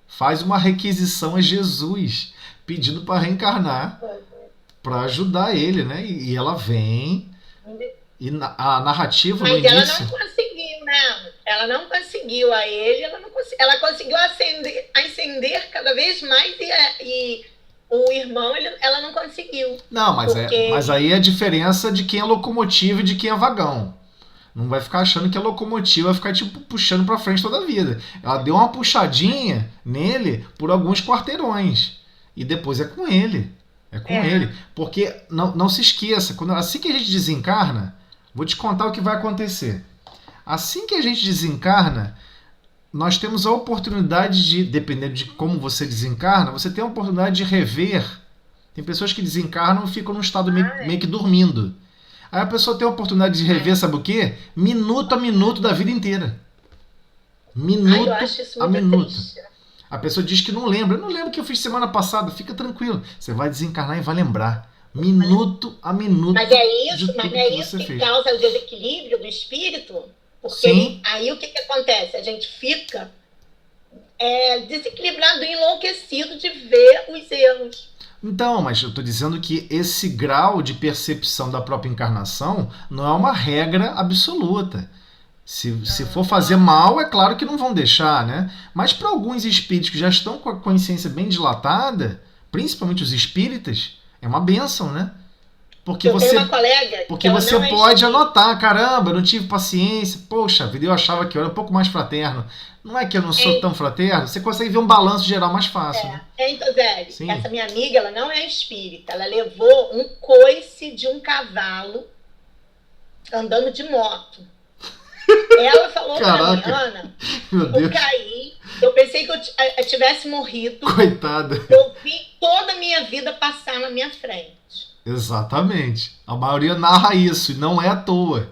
faz uma requisição a Jesus, pedindo para reencarnar, para ajudar ele, né? E ela vem, e a narrativa no início... Mas ela não conseguiu, né? Ela não conseguiu a ele, ela conseguiu ascender cada vez mais e o irmão, ela não conseguiu. Não, mas aí é a diferença de quem é locomotivo e de quem é vagão. Não vai ficar achando que a locomotiva vai ficar tipo puxando para frente toda a vida. Ela deu uma puxadinha nele por alguns quarteirões. E depois é com ele. É com ele. Porque não se esqueça, assim que a gente desencarna, vou te contar o que vai acontecer. Assim que a gente desencarna, nós temos a oportunidade de, dependendo de como você desencarna, você tem a oportunidade de rever. Tem pessoas que desencarnam e ficam num estado meio que dormindo. Aí a pessoa tem a oportunidade de rever, sabe o quê? Minuto a minuto da vida inteira. Minuto eu acho isso a muito minuto. triste. A pessoa diz que não lembra. Eu não lembro o que eu fiz semana passada. Fica tranquilo. Você vai desencarnar e vai lembrar. Minuto a minuto. Mas é isso, de tudo mas não é que isso você que fez. causa o desequilíbrio do espírito? Porque Sim. aí o que acontece? A gente fica desequilibrado e enlouquecido de ver os erros. Então, mas eu estou dizendo que esse grau de percepção da própria encarnação não é uma regra absoluta. Se for fazer mal, é claro que não vão deixar, né? Mas para alguns espíritos que já estão com a consciência bem dilatada, principalmente os espíritas, é uma bênção, né? Porque eu você, tenho uma colega porque ela você não é pode espírita. anotar, caramba, eu não tive paciência, poxa vida, eu achava que eu era um pouco mais fraterno. Não é que eu não sou tão fraterno? Você consegue ver um balanço geral mais fácil, né? Então, Zé, Sim. essa minha amiga, ela não é espírita. Ela levou um coice de um cavalo andando de moto. Ela falou pra mim, Caraca. Ana, Meu eu Deus, caí, eu pensei que eu tivesse morrido. coitada. Eu vi toda a minha vida passar na minha frente. Exatamente. A maioria narra isso, e não é à toa.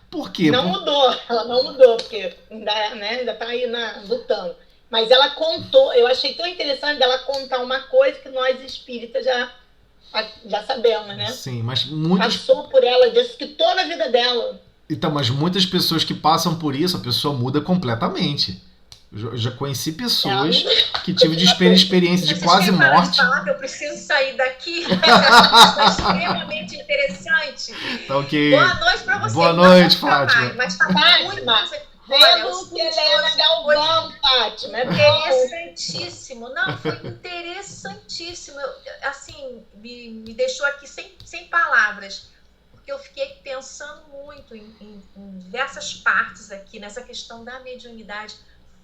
Por quê? Não mudou, ela não mudou, porque ainda tá aí lutando. Mas ela contou, eu achei tão interessante dela contar uma coisa que nós espíritas já sabemos, né? Sim, mas muitas, Passou por ela, disse que toda a vida dela. então, mas muitas pessoas que passam por isso, a pessoa muda completamente. Eu já conheci pessoas que tiveram experiência de Vocês quase querem parar de morte. falar que eu preciso sair daqui? Isso é extremamente interessante. Tá ok. Boa noite para você. Boa Não noite, vou ficar Fátima. mais, mas tá muito... Fátima, Olha, vendo os que Helena foi Galvão, Fátima. interessantíssimo. Não, foi interessantíssimo. Assim, me deixou aqui sem palavras. Porque eu fiquei pensando muito em diversas partes aqui, nessa questão da mediunidade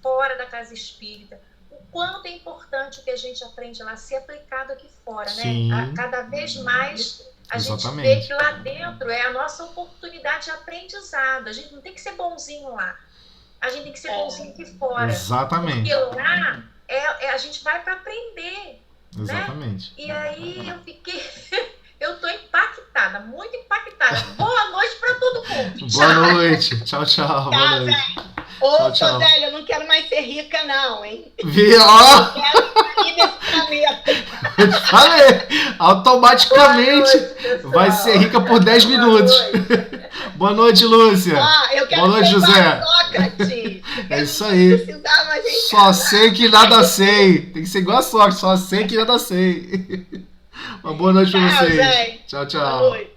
fora da casa espírita. O quanto é importante o que a gente aprende lá ser aplicado aqui fora, Sim. né? Cada vez mais a gente vê Exatamente. que lá dentro é a nossa oportunidade de aprendizado. A gente não tem que ser bonzinho lá. A gente tem que ser bonzinho aqui fora. Exatamente. Porque lá a gente vai para aprender. Exatamente. E aí eu fiquei... Eu tô impactada, muito impactada. Boa noite para todo mundo. Boa noite. Tchau, tchau. Boa noite. Ô, tchau. Zélia, eu não quero mais ser rica, não, hein? Vi, ó, Eu quero sair desse planeta. eu te falei. Automaticamente pessoal. vai ser rica por 10 Boa minutos. noite. Boa noite, Lúcia. Eu quero Boa noite, ser José. igual a Sócrates. É isso aí. Precisar, mas gente, Só sei que nada sei. Tem que ser igual a sorte. Só sei que nada sei. Uma boa noite pra Tchau, vocês. gente. Tchau, boa tchau. noite.